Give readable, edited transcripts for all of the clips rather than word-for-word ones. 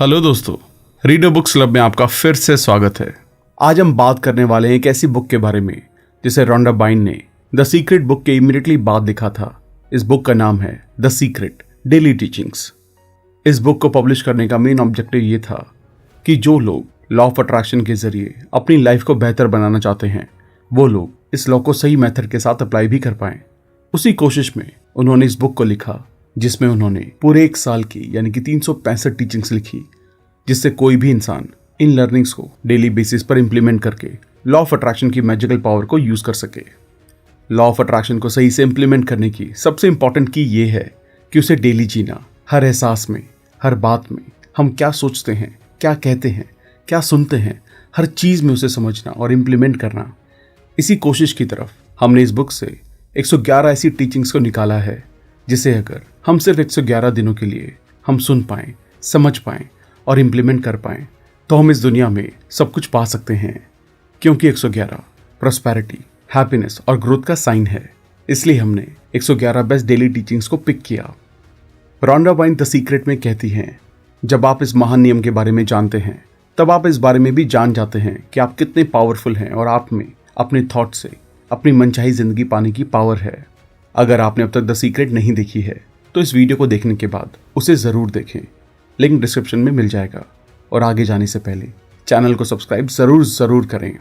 Hello दोस्तों, reader books club में आपका फिर से स्वागत है। आज हम बात करने वाले हैं एक ऐसी बुक के बारे में जिसे रोंडा बाइन ने द सीक्रेट बुक के इमीडिएटली बाद लिखा था। इस बुक का नाम है द सीक्रेट डेली टीचिंग्स। इस बुक को पब्लिश करने का मेन ऑब्जेक्टिव ये था कि जो लोग लॉ ऑफ अट्रैक्शन के जरिए अपनी लाइफ को बेहतर बनाना चाहते हैं वो लोग इस लॉ को सही मेथड के साथ अप्लाई भी कर पाएं। उसी कोशिश में उन्होंने इस बुक को लिखा जिसमें उन्होंने पूरे एक साल की यानी कि 365 टीचिंग्स लिखी, जिससे कोई भी इंसान इन लर्निंग्स को डेली बेसिस पर इंप्लीमेंट करके लॉ ऑफ अट्रैक्शन की मैजिकल पावर को यूज कर सके। लॉ ऑफ अट्रैक्शन को सही से इंप्लीमेंट करने की सबसे इंपॉर्टेंट की ये है कि उसे डेली जीना, हर एहसास में, हर बात में, हम क्या सोचते हैं, क्या कहते हैं, क्या सुनते हैं, हर चीज में उसे समझना और इंप्लीमेंट करना। इसी कोशिश की तरफ हमने इस बुक से 111 ऐसी टीचिंग्स को निकाला है जिसे अगर हम सिर्फ 111 दिनों के लिए हम सुन पाएं, समझ पाएं और इम्प्लीमेंट कर पाएं तो हम इस दुनिया में सब कुछ पा सकते हैं, क्योंकि 111 प्रॉस्पेरिटी, हैप्पीनेस और ग्रोथ का साइन है। इसलिए हमने 111 बेस्ट डेली टीचिंग्स को पिक किया। रोंडा बाइन द सीक्रेट में कहती हैं, जब आप इस महान नियम के बारे में जानते हैं तब आप इस बारे में भी जान जाते हैं कि आप कितने पावरफुल हैं और आप में अपने थॉट से अपनी मनचाही जिंदगी पाने की पावर है। अगर आपने अब तक द सीक्रेट नहीं देखी है तो इस वीडियो को देखने के बाद उसे ज़रूर देखें, लिंक डिस्क्रिप्शन में मिल जाएगा। और आगे जाने से पहले चैनल को सब्सक्राइब ज़रूर करें।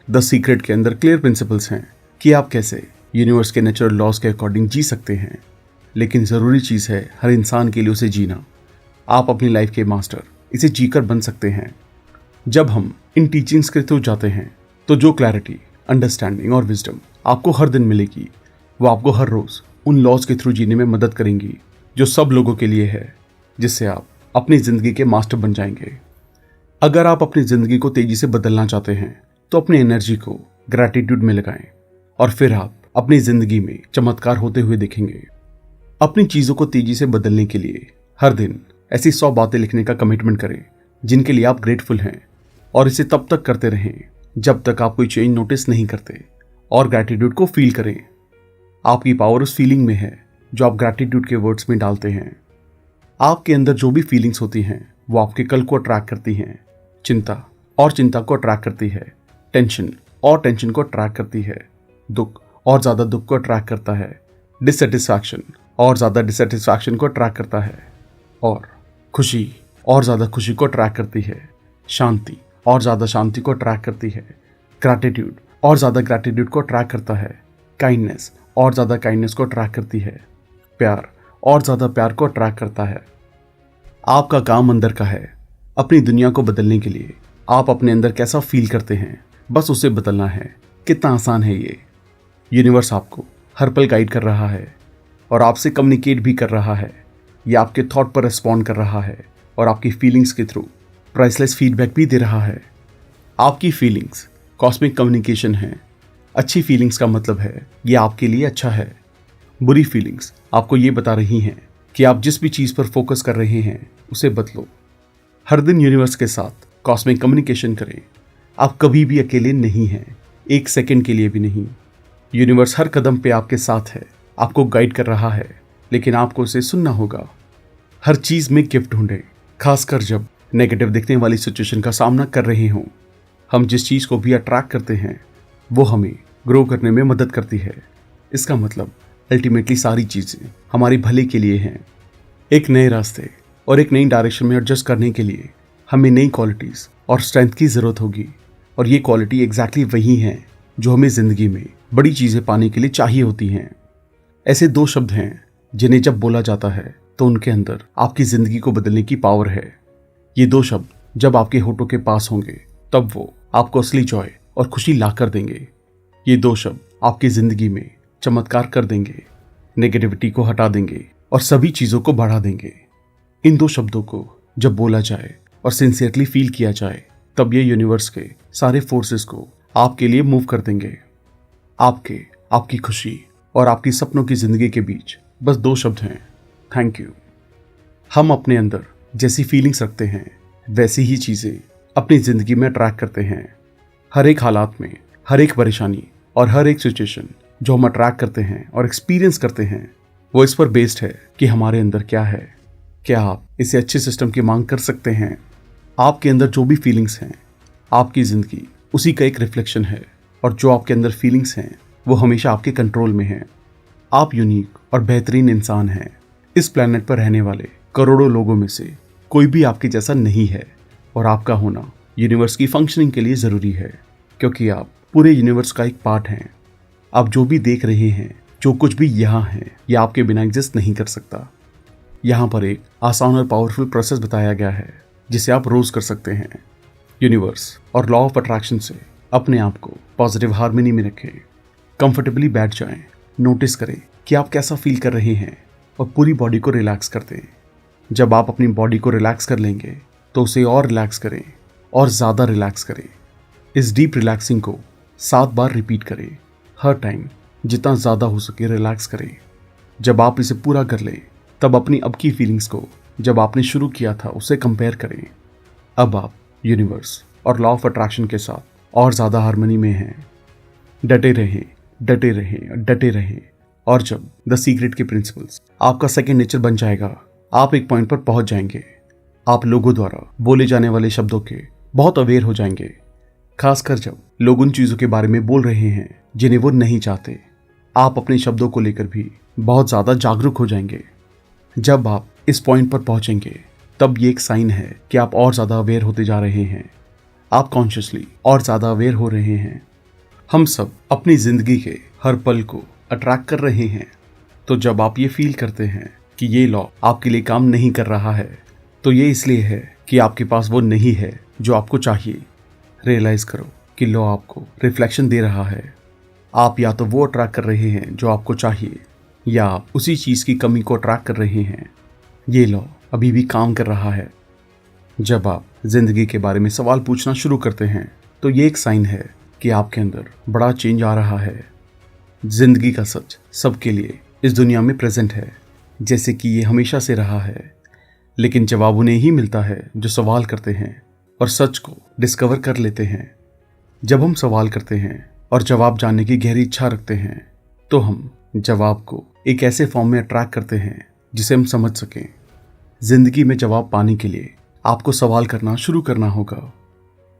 द सीक्रेट के अंदर क्लियर प्रिंसिपल्स हैं कि आप कैसे यूनिवर्स के नेचुरल लॉज के अकॉर्डिंग जी सकते हैं, लेकिन ज़रूरी चीज़ है हर इंसान के लिए उसे जीना। आप अपनी लाइफ के मास्टर इसे जीकर बन सकते हैं। जब हम इन टीचिंग्स के थ्रू जाते हैं तो जो क्लैरिटी, अंडरस्टैंडिंग और विजडम आपको हर दिन मिलेगी वो आपको हर रोज़ उन लॉज के थ्रू जीने में मदद करेंगी जो सब लोगों के लिए है, जिससे आप अपनी ज़िंदगी के मास्टर बन जाएंगे। अगर आप अपनी ज़िंदगी को तेज़ी से बदलना चाहते हैं तो अपनी एनर्जी को ग्रैटिट्यूड में लगाएं और फिर आप अपनी ज़िंदगी में चमत्कार होते हुए देखेंगे। अपनी चीज़ों को तेज़ी से बदलने के लिए हर दिन ऐसी 100 बातें लिखने का कमिटमेंट करें जिनके लिए आप ग्रेटफुल हैं, और इसे तब तक करते रहें जब तक आप कोई चेंज नोटिस नहीं करते। और ग्रैटिट्यूड को फील करें। आपकी पावर उस फीलिंग में है जो आप ग्रैटिट्यूड के वर्ड्स में डालते हैं। आपके अंदर जो भी फीलिंग्स होती हैं वो आपके कल को अट्रैक्ट करती हैं। चिंता और चिंता को अट्रैक्ट करती है। टेंशन और टेंशन को अट्रैक्ट करती है। दुख और ज़्यादा दुख को अट्रैक्ट करता है। डिससेटिस्फैक्शन और ज़्यादा डिससेटिस्फैक्शन को अट्रैक्ट करता है। और खुशी और ज़्यादा खुशी को अट्रैक्ट करती है। शांति और ज़्यादा शांति को अट्रैक्ट करती है। ग्रैटिट्यूड और ज़्यादा ग्रैटिट्यूड को अट्रैक्ट करता है। काइंडनेस और ज़्यादा काइंडनेस को अट्रैक्ट करती है। प्यार और ज़्यादा प्यार को अट्रैक्ट करता है। आपका काम अंदर का है। अपनी दुनिया को बदलने के लिए आप अपने अंदर कैसा फील करते हैं बस उसे बदलना है। कितना आसान है ये। यूनिवर्स आपको हर पल गाइड कर रहा है और आपसे कम्युनिकेट भी कर रहा है। ये आपके थॉट पर रिस्पॉन्ड कर रहा है और आपकी फीलिंग्स के थ्रू प्राइसलेस फीडबैक भी दे रहा है। आपकी फीलिंग्स कॉस्मिक कम्युनिकेशन है। अच्छी फीलिंग्स का मतलब है ये आपके लिए अच्छा है। बुरी फीलिंग्स आपको ये बता रही हैं कि आप जिस भी चीज़ पर फोकस कर रहे हैं उसे बदलो। हर दिन यूनिवर्स के साथ कॉस्मिक कम्युनिकेशन करें। आप कभी भी अकेले नहीं हैं, एक सेकंड के लिए भी नहीं। यूनिवर्स हर कदम पे आपके साथ है, आपको गाइड कर रहा है, लेकिन आपको उसे सुनना होगा। हर चीज़ में गिफ्ट ढूंढें, खासकर जब नेगेटिव दिखने वाली सिचुएशन का सामना कर रहे हों। हम जिस चीज़ को भी अट्रैक्ट करते हैं वो हमें ग्रो करने में मदद करती है। इसका मतलब अल्टीमेटली सारी चीज़ें हमारे भले के लिए हैं। एक नए रास्ते और एक नई डायरेक्शन में एडजस्ट करने के लिए हमें नई क्वालिटीज़ और स्ट्रेंथ की ज़रूरत होगी, और ये क्वालिटी एग्जैक्टली वही हैं जो हमें ज़िंदगी में बड़ी चीज़ें पाने के लिए चाहिए होती हैं। ऐसे 2 शब्द हैं जिन्हें जब बोला जाता है तो उनके अंदर आपकी ज़िंदगी को बदलने की पावर है। ये 2 शब्द जब आपके होठों के पास होंगे तब वो आपको असली जॉय और खुशी ला कर देंगे। ये 2 शब्द आपकी ज़िंदगी में चमत्कार कर देंगे, नेगेटिविटी को हटा देंगे और सभी चीज़ों को बढ़ा देंगे। इन 2 शब्दों को जब बोला जाए और सिंसियरली फील किया जाए तब ये यूनिवर्स के सारे फोर्सेस को आपके लिए मूव कर देंगे। आपकी खुशी और आपकी सपनों की ज़िंदगी के बीच बस 2 शब्द हैं, थैंक यू। हम अपने अंदर जैसी फीलिंग्स रखते हैं वैसी ही चीज़ें अपनी ज़िंदगी में अट्रैक्ट करते हैं। हर एक हालात में, हर एक परेशानी और हर एक सिचुएशन जो हम अट्रैक्ट करते हैं और एक्सपीरियंस करते हैं वो इस पर बेस्ड है कि हमारे अंदर क्या है, क्या आप इसे अच्छे सिस्टम की मांग कर सकते हैं? आपके अंदर जो भी फीलिंग्स हैं, आपकी ज़िंदगी उसी का एक रिफ्लेक्शन है, और जो आपके अंदर फीलिंग्स हैं वो हमेशा आपके कंट्रोल में हैं। आप यूनिक और बेहतरीन इंसान हैं। इस प्लेनेट पर रहने वाले करोड़ों लोगों में से कोई भी आपके जैसा नहीं है, और आपका होना यूनिवर्स की फंक्शनिंग के लिए ज़रूरी है, क्योंकि आप पूरे यूनिवर्स का एक पार्ट हैं। आप जो भी देख रहे हैं, जो कुछ भी यहाँ है, यह आपके बिना एग्जिस्ट नहीं कर सकता। यहाँ पर एक आसान और पावरफुल प्रोसेस बताया गया है जिसे आप रोज कर सकते हैं। यूनिवर्स और लॉ ऑफ अट्रैक्शन से अपने आप को पॉजिटिव हार्मनी में रखें। कंफर्टेबली बैठ जाएं, नोटिस करें कि आप कैसा फील कर रहे हैं और पूरी बॉडी को रिलैक्स कर दें। जब आप अपनी बॉडी को रिलैक्स कर लेंगे तो उसे और रिलैक्स करें और ज़्यादा रिलैक्स करें। इस डीप रिलैक्सिंग को 7 बार रिपीट करें। हर टाइम जितना ज़्यादा हो सके रिलैक्स करें। जब आप इसे पूरा कर लें तब अपनी अब की फीलिंग्स को जब आपने शुरू किया था उसे कंपेयर करें। अब आप यूनिवर्स और लॉ ऑफ अट्रैक्शन के साथ और ज़्यादा हार्मनी में हैं। डटे रहें, डटे रहें, डटे रहें, और जब द सीक्रेट के प्रिंसिपल्स आपका सेकेंड नेचर बन जाएगा, आप एक पॉइंट पर पहुंच जाएंगे। आप लोगों द्वारा बोले जाने वाले शब्दों के बहुत अवेयर हो जाएंगे, खासकर जब लोग उन चीज़ों के बारे में बोल रहे हैं जिन्हें वो नहीं चाहते। आप अपने शब्दों को लेकर भी बहुत ज़्यादा जागरूक हो जाएंगे। जब आप इस पॉइंट पर पहुंचेंगे तब ये एक साइन है कि आप और ज़्यादा अवेयर होते जा रहे हैं। आप कॉन्शियसली और ज़्यादा अवेयर हो रहे हैं। हम सब अपनी ज़िंदगी के हर पल को अट्रैक्ट कर रहे हैं। तो जब आप ये फील करते हैं कि ये लॉ आपके लिए काम नहीं कर रहा है, तो ये इसलिए है कि आपके पास वो नहीं है जो आपको चाहिए। रियलाइज़ करो कि लॉ आपको रिफ्लेक्शन दे रहा है। आप या तो वो अट्रैक्ट कर रहे हैं जो आपको चाहिए, या आप उसी चीज़ की कमी को अट्रैक्ट कर रहे हैं। ये लॉ अभी भी काम कर रहा है। जब आप ज़िंदगी के बारे में सवाल पूछना शुरू करते हैं तो ये एक साइन है कि आपके अंदर बड़ा चेंज आ रहा है। ज़िंदगी का सच सबके लिए इस दुनिया में प्रेजेंट है, जैसे कि ये हमेशा से रहा है। लेकिन जवाब उन्हें ही मिलता है जो सवाल करते हैं और सच को डिस्कवर कर लेते हैं। जब हम सवाल करते हैं और जवाब जानने की गहरी इच्छा रखते हैं, तो हम जवाब को एक ऐसे फॉर्म में अट्रैक्ट करते हैं जिसे हम समझ सकें। जिंदगी में जवाब पाने के लिए आपको सवाल करना शुरू करना होगा।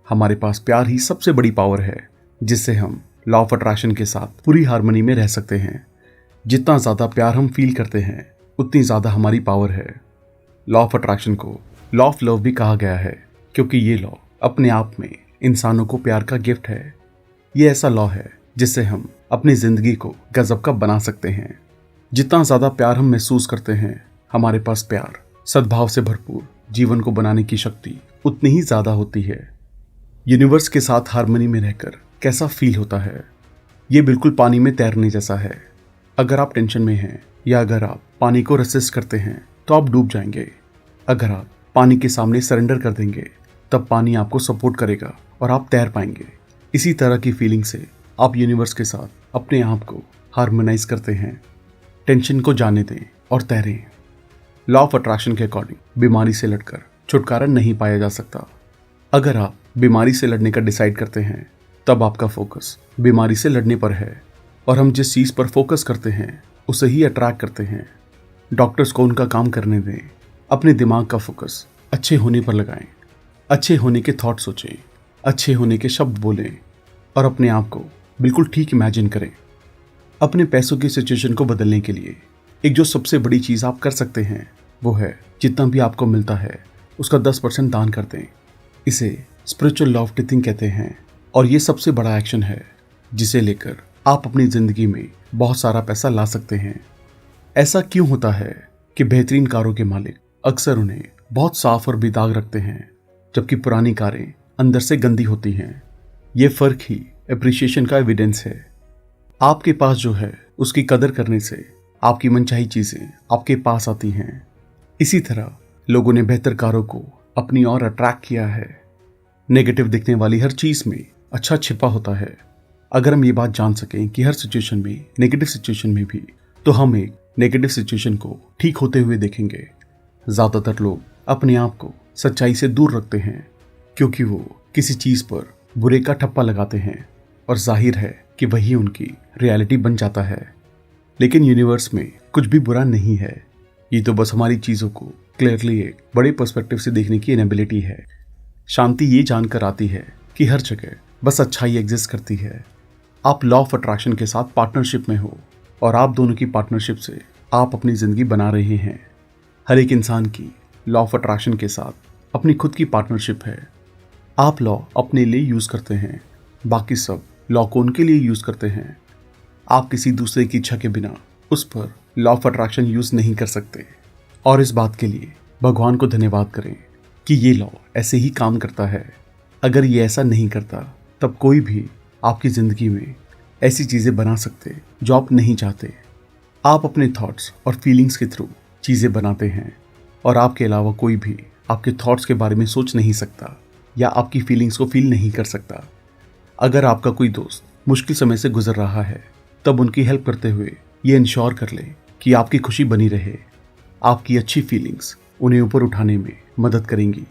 हमारे पास प्यार ही सबसे बड़ी पावर है जिससे हम लॉ ऑफ अट्रैक्शन के साथ पूरी हार्मनी में रह सकते हैं। जितना ज़्यादा प्यार हम फील करते हैं उतनी ज़्यादा हमारी पावर है। लॉ ऑफ अट्रैक्शन को लॉ ऑफ लव भी कहा गया है, क्योंकि ये लॉ अपने आप में इंसानों को प्यार का गिफ्ट है। ये ऐसा लॉ है जिससे हम अपनी ज़िंदगी को गजब का बना सकते हैं। जितना ज़्यादा प्यार हम महसूस करते हैं, हमारे पास प्यार सद्भाव से भरपूर जीवन को बनाने की शक्ति उतनी ही ज़्यादा होती है। यूनिवर्स के साथ हार्मनी में रहकर कैसा फील होता है? ये बिल्कुल पानी में तैरने जैसा है। अगर आप टेंशन में हैं या अगर आप पानी को रेसिस्ट करते हैं तो आप डूब जाएंगे। अगर आप पानी के सामने सरेंडर कर देंगे तब पानी आपको सपोर्ट करेगा और आप तैर पाएंगे। इसी तरह की फीलिंग से आप यूनिवर्स के साथ अपने आप को हार्मोनाइज करते हैं। टेंशन को जाने दें और तैरें। लॉ ऑफ अट्रैक्शन के अकॉर्डिंग बीमारी से लड़कर छुटकारा नहीं पाया जा सकता। अगर आप बीमारी से लड़ने का डिसाइड करते हैं तब आपका फोकस बीमारी से लड़ने पर है, और हम जिस चीज़ पर फोकस करते हैं उसे ही अट्रैक्ट करते हैं। डॉक्टर्स को उनका काम करने दें। अपने दिमाग का फोकस अच्छे होने पर लगाएं। अच्छे होने के थॉट सोचें, अच्छे होने के शब्द बोलें और अपने आप को बिल्कुल ठीक इमेजिन करें। अपने पैसों की सिचुएशन को बदलने के लिए एक जो सबसे बड़ी चीज़ आप कर सकते हैं वो है जितना भी आपको मिलता है उसका 10% दान कर दें। इसे स्पिरिचुअल लॉ ऑफ टिथिंग कहते हैं, और ये सबसे बड़ा एक्शन है जिसे लेकर आप अपनी ज़िंदगी में बहुत सारा पैसा ला सकते हैं। ऐसा क्यों होता है कि बेहतरीन कारों के मालिक अक्सर उन्हें बहुत साफ और बेदाग रखते हैं, जबकि पुरानी कारें अंदर से गंदी होती हैं? ये फ़र्क ही एप्रिसिएशन का एविडेंस है। आपके पास जो है उसकी कदर करने से आपकी मनचाही चीज़ें आपके पास आती हैं। इसी तरह लोगों ने बेहतर कारों को अपनी ओर अट्रैक्ट किया है। नेगेटिव दिखने वाली हर चीज़ में अच्छा छिपा होता है। अगर हम ये बात जान सकें कि हर सिचुएशन में, नेगेटिव सिचुएशन में भी, तो हम एक नेगेटिव सिचुएशन को ठीक होते हुए देखेंगे। ज़्यादातर लोग अपने आप को सच्चाई से दूर रखते हैं क्योंकि वो किसी चीज़ पर बुरे का ठप्पा लगाते हैं, और जाहिर है कि वही उनकी रियलिटी बन जाता है। लेकिन यूनिवर्स में कुछ भी बुरा नहीं है। ये तो बस हमारी चीज़ों को क्लियरली एक बड़े पर्सपेक्टिव से देखने की इनेबिलिटी है। शांति ये जानकर आती है कि हर जगह बस अच्छाई एग्जिस्ट करती है। आप लॉ ऑफ अट्रैक्शन के साथ पार्टनरशिप में हो और आप दोनों की पार्टनरशिप से आप अपनी ज़िंदगी बना रहे हैं। हर एक इंसान की लॉ ऑफ अट्रैक्शन के साथ अपनी खुद की पार्टनरशिप है। आप लॉ अपने लिए यूज़ करते हैं, बाकी सब लॉ को उनके लिए यूज़ करते हैं। आप किसी दूसरे की इच्छा के बिना उस पर लॉ ऑफ अट्रैक्शन यूज़ नहीं कर सकते। और इस बात के लिए भगवान को धन्यवाद करें कि ये लॉ ऐसे ही काम करता है। अगर ये ऐसा नहीं करता तब कोई भी आपकी ज़िंदगी में ऐसी चीज़ें बना सकते जो आप नहीं चाहते। आप अपने थॉट्स और फीलिंग्स के थ्रू चीज़ें बनाते हैं और आपके अलावा कोई भी आपके थॉट्स के बारे में सोच नहीं सकता या आपकी फीलिंग्स को फील नहीं कर सकता। अगर आपका कोई दोस्त मुश्किल समय से गुजर रहा है तब उनकी हेल्प करते हुए ये इंश्योर कर ले कि आपकी खुशी बनी रहे। आपकी अच्छी फीलिंग्स उन्हें ऊपर उठाने में मदद करेंगी।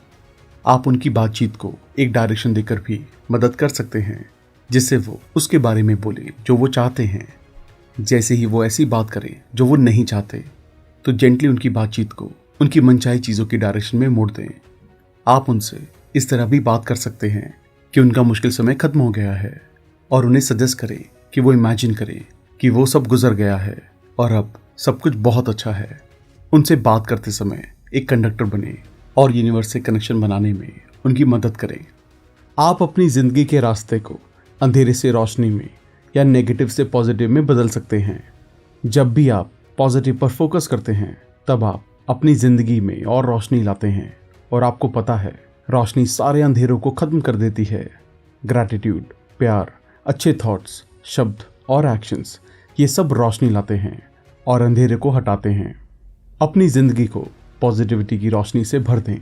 आप उनकी बातचीत को एक डायरेक्शन देकर भी मदद कर सकते हैं जिससे वो उसके बारे में बोले जो वो चाहते हैं। जैसे ही वो ऐसी बात करें जो वो नहीं चाहते तो जेंटली उनकी बातचीत को उनकी मनचाही चीज़ों की डायरेक्शन में मोड़ दें। आप उनसे इस तरह भी बात कर सकते हैं कि उनका मुश्किल समय खत्म हो गया है और उन्हें सजेस्ट करें कि वो इमेजिन करें कि वो सब गुजर गया है और अब सब कुछ बहुत अच्छा है। उनसे बात करते समय एक कंडक्टर बने और यूनिवर्स से कनेक्शन बनाने में उनकी मदद करें। आप अपनी ज़िंदगी के रास्ते को अंधेरे से रोशनी में या नेगेटिव से पॉजिटिव में बदल सकते हैं। जब भी आप पॉजिटिव पर फोकस करते हैं तब आप अपनी ज़िंदगी में और रोशनी लाते हैं और आपको पता है रोशनी सारे अंधेरों को ख़त्म कर देती है। ग्रैटिट्यूड, प्यार, अच्छे थॉट्स, शब्द और एक्शंस ये सब रोशनी लाते हैं और अंधेरे को हटाते हैं। अपनी ज़िंदगी को पॉजिटिविटी की रोशनी से भर दें।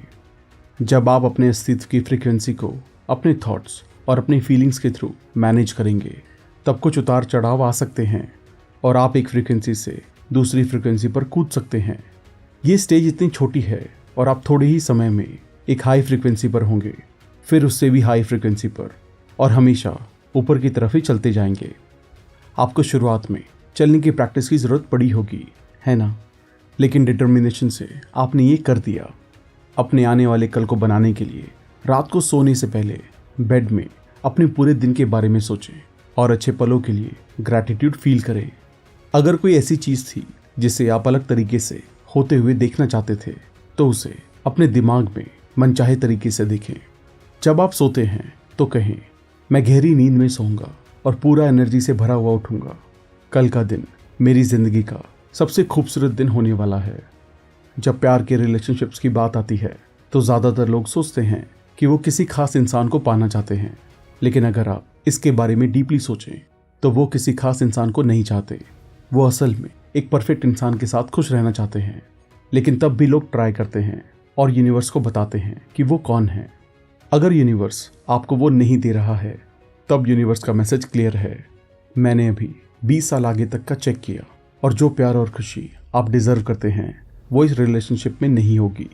जब आप अपने अस्तित्व की फ्रीक्वेंसी को अपने थॉट्स और अपनी फीलिंग्स के थ्रू मैनेज करेंगे तब कुछ उतार चढ़ाव आ सकते हैं और आप एक फ्रीक्वेंसी से दूसरी फ्रीक्वेंसी पर कूद सकते हैं। ये स्टेज इतनी छोटी है और आप थोड़े ही समय में एक हाई फ्रीक्वेंसी पर होंगे, फिर उससे भी हाई फ्रीक्वेंसी पर और हमेशा ऊपर की तरफ ही चलते जाएंगे। आपको शुरुआत में चलने की प्रैक्टिस की ज़रूरत पड़ी होगी, है ना? लेकिन डिटर्मिनेशन से आपने ये कर दिया। अपने आने वाले कल को बनाने के लिए रात को सोने से पहले बेड में अपने पूरे दिन के बारे में सोचें और अच्छे पलों के लिए ग्रैटिट्यूड फील करें। अगर कोई ऐसी चीज़ थी जिसे आप अलग तरीके से होते हुए देखना चाहते थे तो उसे अपने दिमाग में मनचाहे तरीके से देखें। जब आप सोते हैं तो कहें, मैं गहरी नींद में सोऊंगा और पूरा एनर्जी से भरा हुआ उठूंगा। कल का दिन मेरी ज़िंदगी का सबसे खूबसूरत दिन होने वाला है। जब प्यार के रिलेशनशिप्स की बात आती है तो ज़्यादातर लोग सोचते हैं कि वो किसी खास इंसान को पाना चाहते हैं, लेकिन अगर आप इसके बारे में डीपली सोचें तो वो किसी खास इंसान को नहीं चाहते। वो असल में एक परफेक्ट इंसान के साथ खुश रहना चाहते हैं, लेकिन तब भी लोग ट्राई करते हैं और यूनिवर्स को बताते हैं कि वो कौन है। अगर यूनिवर्स आपको वो नहीं दे रहा है तब यूनिवर्स का मैसेज क्लियर है। मैंने अभी 20 साल आगे तक का चेक किया और जो प्यार और खुशी आप डिज़र्व करते हैं वो इस रिलेशनशिप में नहीं होगी।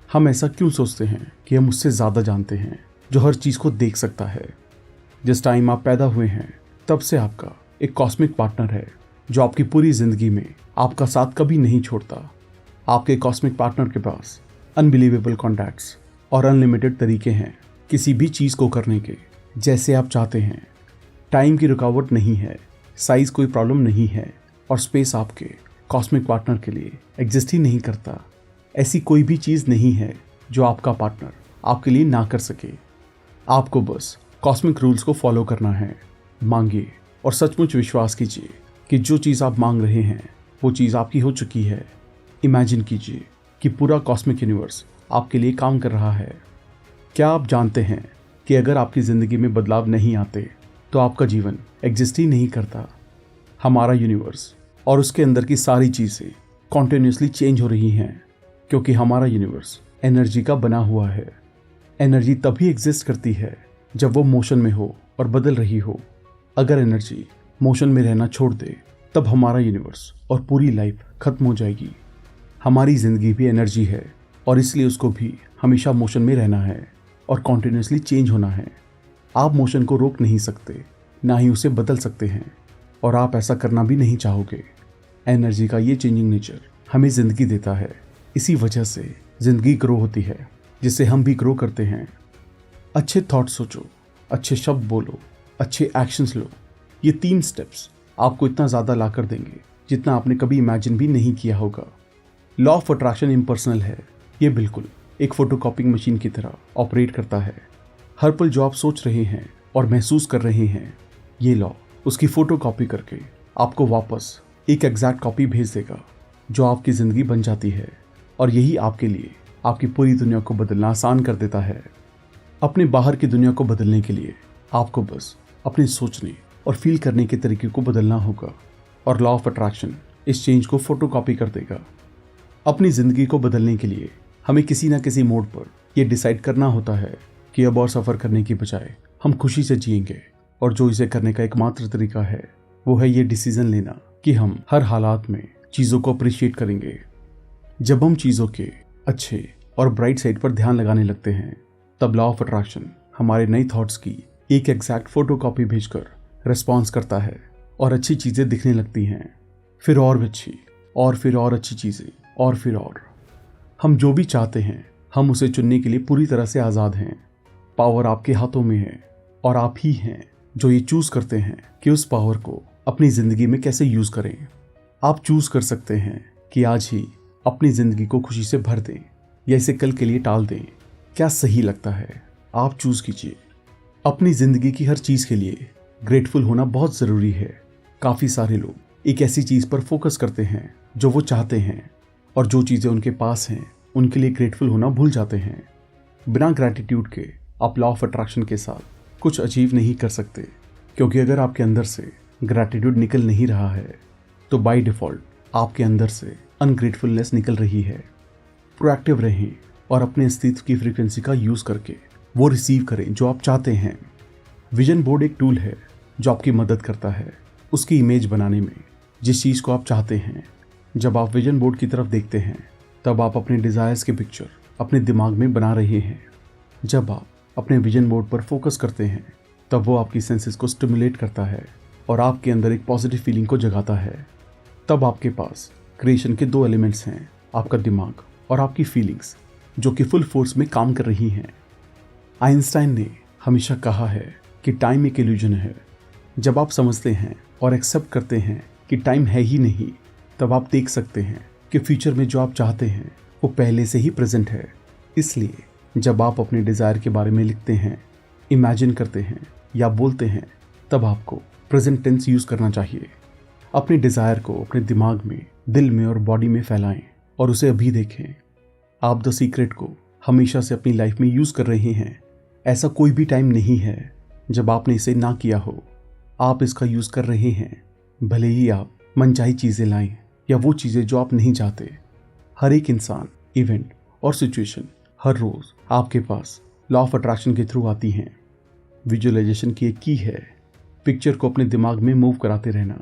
हम ऐसा क्यों सोचते हैं कि हम उससे ज़्यादा जानते हैं जो हर चीज़ को देख सकता है। जिस टाइम आप पैदा हुए हैं तब से आपका एक कॉस्मिक पार्टनर है जो आपकी पूरी ज़िंदगी में आपका साथ कभी नहीं छोड़ता। आपके कॉस्मिक पार्टनर के पास अनबिलीवेबल कॉन्टैक्ट्स और अनलिमिटेड तरीके हैं किसी भी चीज़ को करने के जैसे आप चाहते हैं। टाइम की रुकावट नहीं है, साइज़ कोई प्रॉब्लम नहीं है और स्पेस आपके कॉस्मिक पार्टनर के लिए एग्जिस्ट ही नहीं करता। ऐसी कोई भी चीज़ नहीं है जो आपका पार्टनर आपके लिए ना कर सके। आपको बस कॉस्मिक रूल्स को फॉलो करना है। मांगिए और सचमुच विश्वास कीजिए कि जो चीज़ आप मांग रहे हैं वो चीज़ आपकी हो चुकी है। इमेजिन कीजिए कि पूरा कॉस्मिक यूनिवर्स आपके लिए काम कर रहा है। क्या आप जानते हैं कि अगर आपकी ज़िंदगी में बदलाव नहीं आते तो आपका जीवन एग्जिस्ट ही नहीं करता। हमारा यूनिवर्स और उसके अंदर की सारी चीज़ें कॉन्टिन्यूसली चेंज हो रही हैं क्योंकि हमारा यूनिवर्स एनर्जी का बना हुआ है। एनर्जी तभी एग्जिस्ट करती है जब वो मोशन में हो और बदल रही हो। अगर एनर्जी मोशन में रहना छोड़ दे तब हमारा यूनिवर्स और पूरी लाइफ खत्म हो जाएगी। हमारी ज़िंदगी भी एनर्जी है और इसलिए उसको भी हमेशा मोशन में रहना है और कॉन्टिन्यूसली चेंज होना है। आप मोशन को रोक नहीं सकते, ना ही उसे बदल सकते हैं और आप ऐसा करना भी नहीं चाहोगे। एनर्जी का ये चेंजिंग नेचर हमें ज़िंदगी देता है। इसी वजह से ज़िंदगी ग्रो होती है, जिससे हम भी ग्रो करते हैं। अच्छे थॉट सोचो, अच्छे शब्द बोलो, अच्छे एक्शंस लो। ये 3 स्टेप्स आपको इतना ज़्यादा ला कर देंगे जितना आपने कभी इमेजिन भी नहीं किया होगा। लॉ ऑफ अट्रैक्शन इम्पर्सनल है। ये बिल्कुल एक फोटोकॉपिंग मशीन की तरह ऑपरेट करता है। हर पल जो आप सोच रहे हैं और महसूस कर रहे हैं, ये लॉ उसकी फोटोकॉपी करके आपको वापस एक एग्जैक्ट कॉपी भेज देगा, जो आपकी ज़िंदगी बन जाती है। और यही आपके लिए आपकी पूरी दुनिया को बदलना आसान कर देता है। अपने बाहर की दुनिया को बदलने के लिए आपको बस अपने सोचने और फील करने के तरीके को बदलना होगा, और लॉ ऑफ अट्रैक्शन इस चेंज को फोटोकॉपी कर देगा। अपनी ज़िंदगी को बदलने के लिए हमें किसी न किसी मोड पर यह डिसाइड करना होता है कि अब और सफ़र करने की बजाय हम खुशी से जिएंगे। और जो इसे करने का एकमात्र तरीका है वो है ये डिसीजन लेना कि हम हर हालात में चीज़ों को अप्रिशिएट करेंगे। जब हम चीज़ों के अच्छे और ब्राइट साइड पर ध्यान लगाने लगते हैं, तब लॉ ऑफ अट्रैक्शन हमारे नए थॉट्स की एक एग्जैक्ट फोटोकॉपी भेजकर रिस्पॉन्स करता है और अच्छी चीज़ें दिखने लगती हैं। फिर और भी अच्छी, और फिर और अच्छी चीज़ें, और फिर और। हम जो भी चाहते हैं हम उसे चुनने के लिए पूरी तरह से आज़ाद हैं। पावर आपके हाथों में है, और आप ही हैं जो ये चूज़ करते हैं कि उस पावर को अपनी ज़िंदगी में कैसे यूज़ करें। आप चूज़ कर सकते हैं कि आज ही अपनी ज़िंदगी को खुशी से भर दें या इसे कल के लिए टाल दें। क्या सही लगता है, आप चूज़ कीजिए। अपनी ज़िंदगी की हर चीज़ के लिए ग्रेटफुल होना बहुत ज़रूरी है। काफ़ी सारे लोग एक ऐसी चीज़ पर फोकस करते हैं जो वो चाहते हैं, और जो चीज़ें उनके पास हैं उनके लिए ग्रेटफुल होना भूल जाते हैं। बिना ग्रैटिट्यूड के आप लॉ ऑफ अट्रैक्शन के साथ कुछ अचीव नहीं कर सकते, क्योंकि अगर आपके अंदर से ग्रैटिट्यूड निकल नहीं रहा है तो बाय डिफ़ॉल्ट आपके अंदर से अनग्रेटफुलनेस निकल रही है। प्रोएक्टिव रहें और अपने अस्तित्व की फ्रीक्वेंसी का यूज़ करके वो रिसीव करें जो आप चाहते हैं। विजन बोर्ड एक टूल है जो आपकी मदद करता है उसकी इमेज बनाने में, जिस चीज़ को आप चाहते हैं। जब आप विजन बोर्ड की तरफ देखते हैं तब आप अपने डिज़ायर्स के पिक्चर अपने दिमाग में बना रहे हैं। जब आप अपने विजन बोर्ड पर फोकस करते हैं तब वो आपकी सेंसेस को स्टिमुलेट करता है और आपके अंदर एक पॉजिटिव फीलिंग को जगाता है। तब आपके पास क्रिएशन के 2 एलिमेंट्स हैं, आपका दिमाग और आपकी फीलिंग्स, जो कि फुल फोर्स में काम कर रही हैं। आइंस्टाइन ने हमेशा कहा है कि टाइम एक इल्यूजन है। जब आप समझते हैं और एक्सेप्ट करते हैं कि टाइम है ही नहीं, तब आप देख सकते हैं कि फ्यूचर में जो आप चाहते हैं वो पहले से ही प्रेजेंट है। इसलिए जब आप अपने डिज़ायर के बारे में लिखते हैं, इमेजिन करते हैं या बोलते हैं, तब आपको प्रेजेंट टेंस यूज़ करना चाहिए। अपने डिज़ायर को अपने दिमाग में, दिल में और बॉडी में फैलाएं और उसे अभी देखें। आप द सीक्रेट को हमेशा से अपनी लाइफ में यूज़ कर रहे हैं। ऐसा कोई भी टाइम नहीं है जब आपने इसे ना किया हो। आप इसका यूज़ कर रहे हैं, भले ही आप मनचाही चीज़ें लाएं या वो चीज़ें जो आप नहीं चाहते। हर एक इंसान, इवेंट और सिचुएशन हर रोज़ आपके पास लॉ ऑफ अट्रैक्शन के थ्रू आती हैं। विजुअलाइजेशन की एक की है पिक्चर को अपने दिमाग में मूव कराते रहना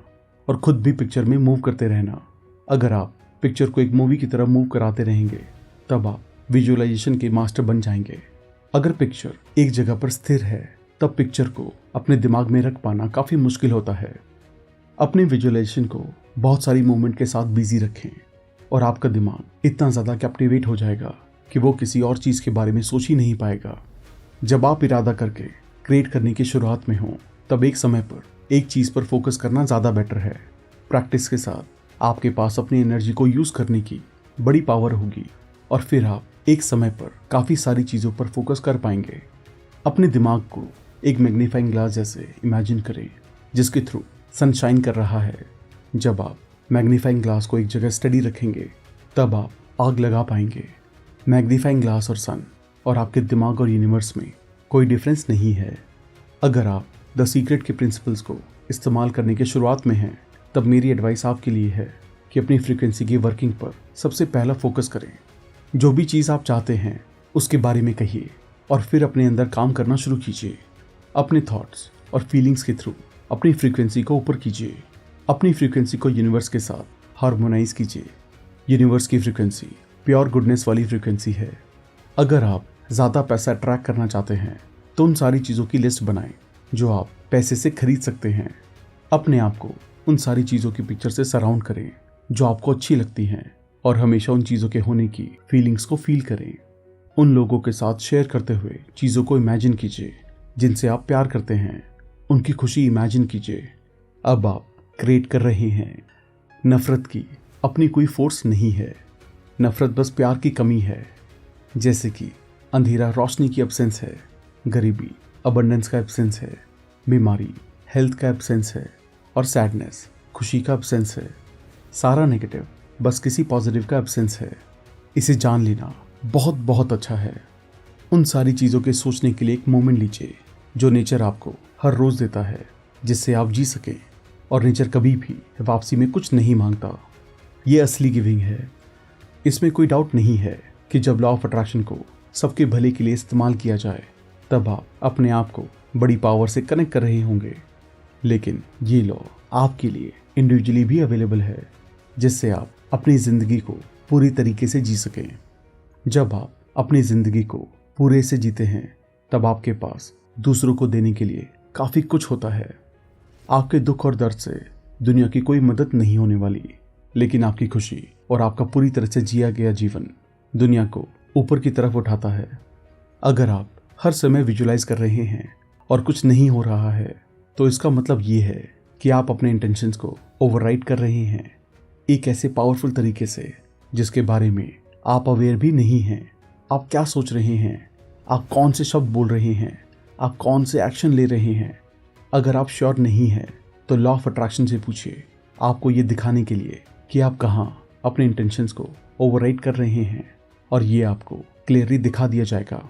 और खुद भी पिक्चर में मूव करते रहना। अगर आप पिक्चर को एक मूवी की तरह मूव कराते रहेंगे तब आप विजुअलाइजेशन के मास्टर बन जाएंगे। अगर पिक्चर एक जगह पर स्थिर है तब पिक्चर को अपने दिमाग में रख पाना काफ़ी मुश्किल होता है। अपने विजुअलाइजेशन को बहुत सारी मूवमेंट के साथ बिजी रखें और आपका दिमाग इतना ज़्यादा कैप्टिवेट हो जाएगा कि वो किसी और चीज़ के बारे में सोच ही नहीं पाएगा। जब आप इरादा करके क्रिएट करने की शुरुआत में हों तब एक समय पर एक चीज़ पर फोकस करना ज़्यादा बेटर है। प्रैक्टिस के साथ आपके पास अपनी एनर्जी को यूज़ करने की बड़ी पावर होगी और फिर आप एक समय पर काफ़ी सारी चीज़ों पर फोकस कर पाएंगे। अपने दिमाग को एक मैग्नीफाइंग ग्लास जैसे इमेजिन करें जिसके थ्रू सनशाइन कर रहा है। जब आप मैग्नीफाइंग ग्लास को एक जगह स्टडी रखेंगे तब आप आग लगा पाएंगे। मैग्नीफाइंग ग्लास और सन और आपके दिमाग और यूनिवर्स में कोई डिफरेंस नहीं है। अगर आप द सीक्रेट के प्रिंसिपल्स को इस्तेमाल करने के शुरुआत में हैं तब मेरी एडवाइस आपके लिए है कि अपनी फ्रीक्वेंसी की वर्किंग पर सबसे पहला फोकस करें। जो भी चीज़ आप चाहते हैं उसके बारे में कहिए और फिर अपने अंदर काम करना शुरू कीजिए। अपने थॉट्स और फीलिंग्स के थ्रू अपनी फ्रीक्वेंसी को ऊपर कीजिए। अपनी फ्रीक्वेंसी को यूनिवर्स के साथ हार्मोनाइज कीजिए। यूनिवर्स की फ्रीक्वेंसी प्योर गुडनेस वाली फ्रीक्वेंसी है। अगर आप ज़्यादा पैसा अट्रैक्ट करना चाहते हैं तो उन सारी चीज़ों की लिस्ट बनाएं जो आप पैसे से खरीद सकते हैं। अपने आप को उन सारी चीज़ों की पिक्चर से सराउंड करें जो आपको अच्छी लगती हैं और हमेशा उन चीज़ों के होने की फीलिंग्स को फील करें। उन लोगों के साथ शेयर करते हुए चीज़ों को इमेजिन कीजिए जिनसे आप प्यार करते हैं। उनकी खुशी इमेजिन कीजिए। अब आप क्रिएट कर रहे हैं। नफरत की अपनी कोई फोर्स नहीं है। नफरत बस प्यार की कमी है। जैसे कि अंधेरा रोशनी की एब्सेंस है, गरीबी अबंडेंस का एब्सेंस है, बीमारी हेल्थ का एब्सेंस है और सैडनेस खुशी का एब्सेंस है। सारा नेगेटिव बस किसी पॉजिटिव का एब्सेंस है। इसे जान लेना बहुत बहुत अच्छा है। उन सारी चीज़ों के सोचने के लिए एक मोमेंट लीजिए जो नेचर आपको हर रोज़ देता है, जिससे आप जी सकें। और नेचर कभी भी वापसी में कुछ नहीं मांगता। ये असली गिविंग है। इसमें कोई डाउट नहीं है कि जब लॉ ऑफ अट्रैक्शन को सबके भले के लिए इस्तेमाल किया जाए तब आप अपने आप को बड़ी पावर से कनेक्ट कर रहे होंगे। लेकिन ये लॉ आपके लिए इंडिविजुअली भी अवेलेबल है, जिससे आप अपनी ज़िंदगी को पूरी तरीके से जी सकें। जब आप अपनी ज़िंदगी को पूरे से जीते हैं तब आपके पास दूसरों को देने के लिए काफ़ी कुछ होता है। आपके दुख और दर्द से दुनिया की कोई मदद नहीं होने वाली, लेकिन आपकी खुशी और आपका पूरी तरह से जिया गया जीवन दुनिया को ऊपर की तरफ उठाता है। अगर आप हर समय विजुलाइज कर रहे हैं और कुछ नहीं हो रहा है तो इसका मतलब ये है कि आप अपने इंटेंशंस को ओवरराइड कर रहे हैं एक ऐसे पावरफुल तरीके से जिसके बारे में आप अवेयर भी नहीं हैं। आप क्या सोच रहे हैं, आप कौन से शब्द बोल रहे हैं, आप कौन से एक्शन ले रहे हैं। अगर आप श्योर नहीं हैं तो लॉ ऑफ अट्रैक्शन से पूछिए, आपको ये दिखाने के लिए कि आप कहाँ अपने इंटेंशंस को ओवरराइड कर रहे हैं, और ये आपको क्लियरली दिखा दिया जाएगा।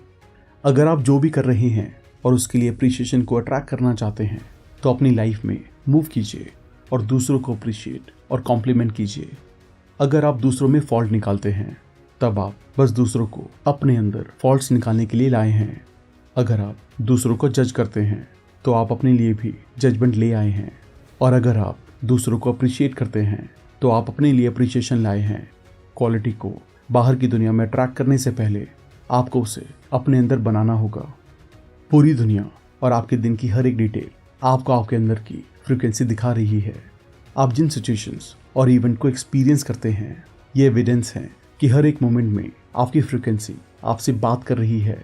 अगर आप जो भी कर रहे हैं और उसके लिए अप्रिशिएशन को अट्रैक्ट करना चाहते हैं तो अपनी लाइफ में मूव कीजिए और दूसरों को अप्रिशिएट और कॉम्प्लीमेंट कीजिए। अगर आप दूसरों में फॉल्ट निकालते हैं तब आप बस दूसरों को अपने अंदर फॉल्ट्स निकालने के लिए लाए हैं। अगर आप दूसरों को जज करते हैं तो आप अपने लिए भी जजमेंट ले आए हैं। और अगर आप दूसरों को अप्रिशिएट करते हैं तो आप अपने लिए अप्रिशिएशन लाए हैं। क्वालिटी को बाहर की दुनिया में अट्रैक्ट करने से पहले आपको उसे अपने अंदर बनाना होगा। पूरी दुनिया और आपके दिन की हर एक डिटेल आपको आपके अंदर की फ्रीक्वेंसी दिखा रही है। आप जिन सिचुएशंस और इवेंट को एक्सपीरियंस करते हैं, ये एविडेंस है कि हर एक मोमेंट में आपकी फ्रीक्वेंसी आपसे बात कर रही है।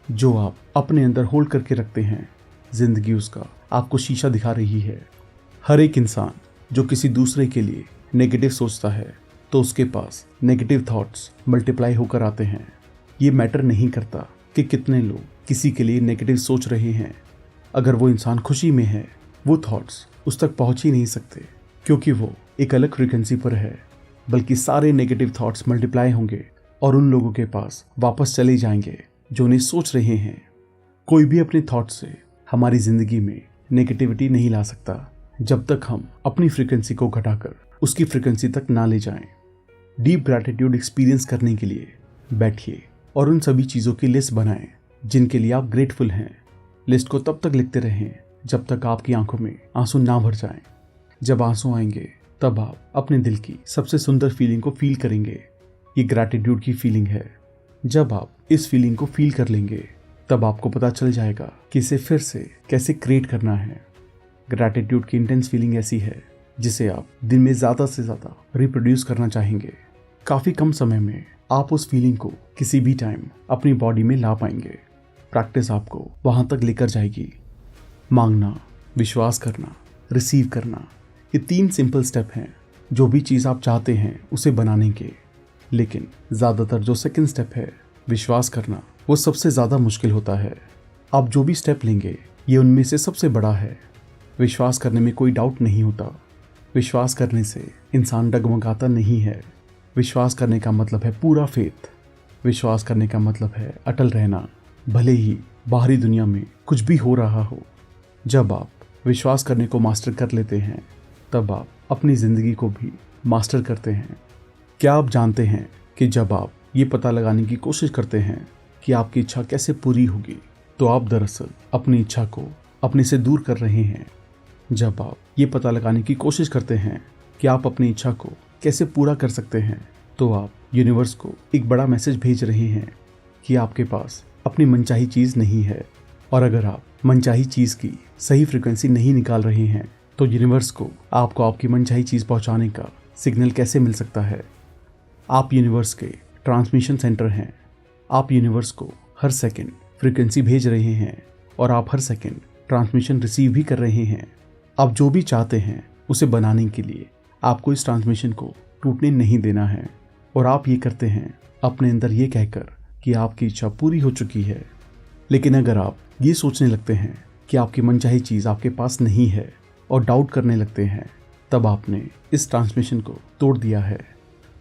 जो आप अपने अंदर होल्ड करके रखते हैं, जिंदगी उसका आपको शीशा दिखा रही है। हर एक इंसान जो किसी दूसरे के लिए नेगेटिव सोचता है तो उसके पास नेगेटिव थॉट्स मल्टीप्लाई होकर आते हैं। ये मैटर नहीं करता कि कितने लोग किसी के लिए नेगेटिव सोच रहे हैं। अगर वो इंसान खुशी में है, वो थॉट्स उस तक पहुंच ही नहीं सकते, क्योंकि वो एक अलग फ्रीक्वेंसी पर है। बल्कि सारे नेगेटिव थॉट्स मल्टीप्लाई होंगे और उन लोगों के पास वापस चले जाएंगे जो उन्हें सोच रहे हैं। कोई भी अपने थॉट से हमारी ज़िंदगी में नेगेटिविटी नहीं ला सकता जब तक हम अपनी फ्रीक्वेंसी को घटाकर उसकी फ्रीक्वेंसी तक ना ले जाएं। डीप ग्रैटिट्यूड एक्सपीरियंस करने के लिए बैठिए और उन सभी चीज़ों की लिस्ट बनाएं जिनके लिए आप ग्रेटफुल हैं। लिस्ट को तब तक लिखते रहें जब तक आपकी आंखों में आंसू ना भर जाएं। जब आंसू आएंगे तब आप अपने दिल की सबसे सुंदर फीलिंग को फील करेंगे। ये ग्रैटिट्यूड की फीलिंग है। जब आप इस फीलिंग को फील कर लेंगे तब आपको पता चल जाएगा कि इसे फिर से कैसे क्रिएट करना है। ग्रैटिट्यूड की इंटेंस फीलिंग ऐसी है जिसे आप दिन में ज़्यादा से ज़्यादा रिप्रोड्यूस करना चाहेंगे। काफ़ी कम समय में आप उस फीलिंग को किसी भी टाइम अपनी बॉडी में ला पाएंगे। प्रैक्टिस आपको वहाँ तक लेकर जाएगी। मांगना, विश्वास करना, रिसीव करना, ये 3 सिंपल स्टेप हैं जो भी चीज़ आप चाहते हैं उसे बनाने के। लेकिन ज़्यादातर जो सेकंड स्टेप है, विश्वास करना, वो सबसे ज़्यादा मुश्किल होता है। आप जो भी स्टेप लेंगे ये उनमें से सबसे बड़ा है। विश्वास करने में कोई डाउट नहीं होता। विश्वास करने से इंसान डगमगाता नहीं है। विश्वास करने का मतलब है पूरा फेथ। विश्वास करने का मतलब है अटल रहना, भले ही बाहरी दुनिया में कुछ भी हो रहा हो। जब आप विश्वास करने को मास्टर कर लेते हैं तब आप अपनी ज़िंदगी को भी मास्टर करते हैं। क्या आप जानते हैं कि जब आप ये पता लगाने की कोशिश करते हैं कि आपकी इच्छा कैसे पूरी होगी तो आप दरअसल अपनी इच्छा को अपने से दूर कर रहे हैं। जब आप ये पता लगाने की कोशिश करते हैं कि आप अपनी इच्छा को कैसे पूरा कर सकते हैं तो आप यूनिवर्स को एक बड़ा मैसेज भेज रहे हैं कि आपके पास अपनी मनचाही चीज़ नहीं है। और अगर आप मनचाही चीज़ की सही फ्रीक्वेंसी नहीं निकाल रहे हैं तो यूनिवर्स को आपको आपकी मनचाही चीज़ पहुंचाने का सिग्नल कैसे मिल सकता है। आप यूनिवर्स के ट्रांसमिशन सेंटर हैं। आप यूनिवर्स को हर सेकंड फ्रीक्वेंसी भेज रहे हैं और आप हर सेकंड ट्रांसमिशन रिसीव भी कर रहे हैं। आप जो भी चाहते हैं उसे बनाने के लिए आपको इस ट्रांसमिशन को टूटने नहीं देना है, और आप ये करते हैं अपने अंदर ये कहकर कि आपकी इच्छा पूरी हो चुकी है। लेकिन अगर आप ये सोचने लगते हैं कि आपकी मनचाही चीज़ आपके पास नहीं है और डाउट करने लगते हैं, तब आपने इस ट्रांसमिशन को तोड़ दिया है।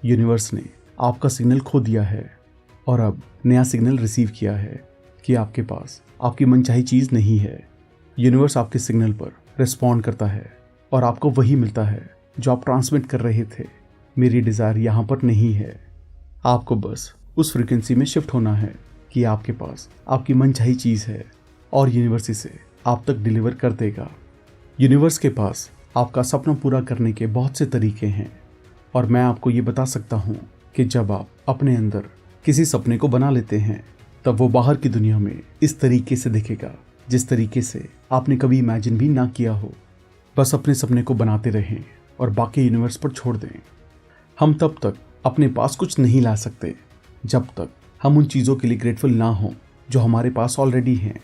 यूनिवर्स ने आपका सिग्नल खो दिया है और अब नया सिग्नल रिसीव किया है कि आपके पास आपकी मनचाही चीज़ नहीं है। यूनिवर्स आपके सिग्नल पर रिस्पॉन्ड करता है और आपको वही मिलता है जो आप ट्रांसमिट कर रहे थे। मेरी डिज़ायर यहाँ पर नहीं है। आपको बस उस फ्रीक्वेंसी में शिफ्ट होना है कि आपके पास आपकी मनचाही चीज़ है और यूनिवर्स इसे आप तक डिलीवर कर देगा। यूनिवर्स के पास आपका सपना पूरा करने के बहुत से तरीके हैं, और मैं आपको ये बता सकता हूँ कि जब आप अपने अंदर किसी सपने को बना लेते हैं तब वो बाहर की दुनिया में इस तरीके से दिखेगा जिस तरीके से आपने कभी इमेजिन भी ना किया हो। बस अपने सपने को बनाते रहें और बाकी यूनिवर्स पर छोड़ दें। हम तब तक अपने पास कुछ नहीं ला सकते जब तक हम उन चीज़ों के लिए ग्रेटफुल ना हों जो हमारे पास ऑलरेडी हैं।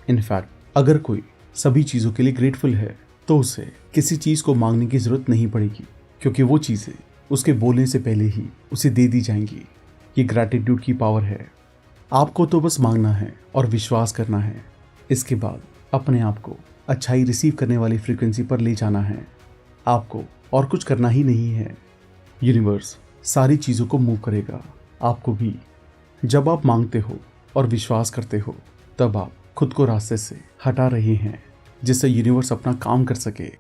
इनफैक्ट अगर कोई सभी चीज़ों के लिए ग्रेटफुल है तो उसे किसी चीज़ को मांगने की ज़रूरत नहीं पड़ेगी, क्योंकि वो चीज़ें उसके बोलने से पहले ही उसे दे दी जाएंगी। ये ग्रैटिट्यूड की पावर है। आपको तो बस मांगना है और विश्वास करना है। इसके बाद अपने आप को अच्छाई रिसीव करने वाली फ्रीक्वेंसी पर ले जाना है। आपको और कुछ करना ही नहीं है। यूनिवर्स सारी चीज़ों को मूव करेगा, आपको भी। जब आप मांगते हो और विश्वास करते हो तब आप खुद को रास्ते से हटा रहे हैं जिससे यूनिवर्स अपना काम कर सके।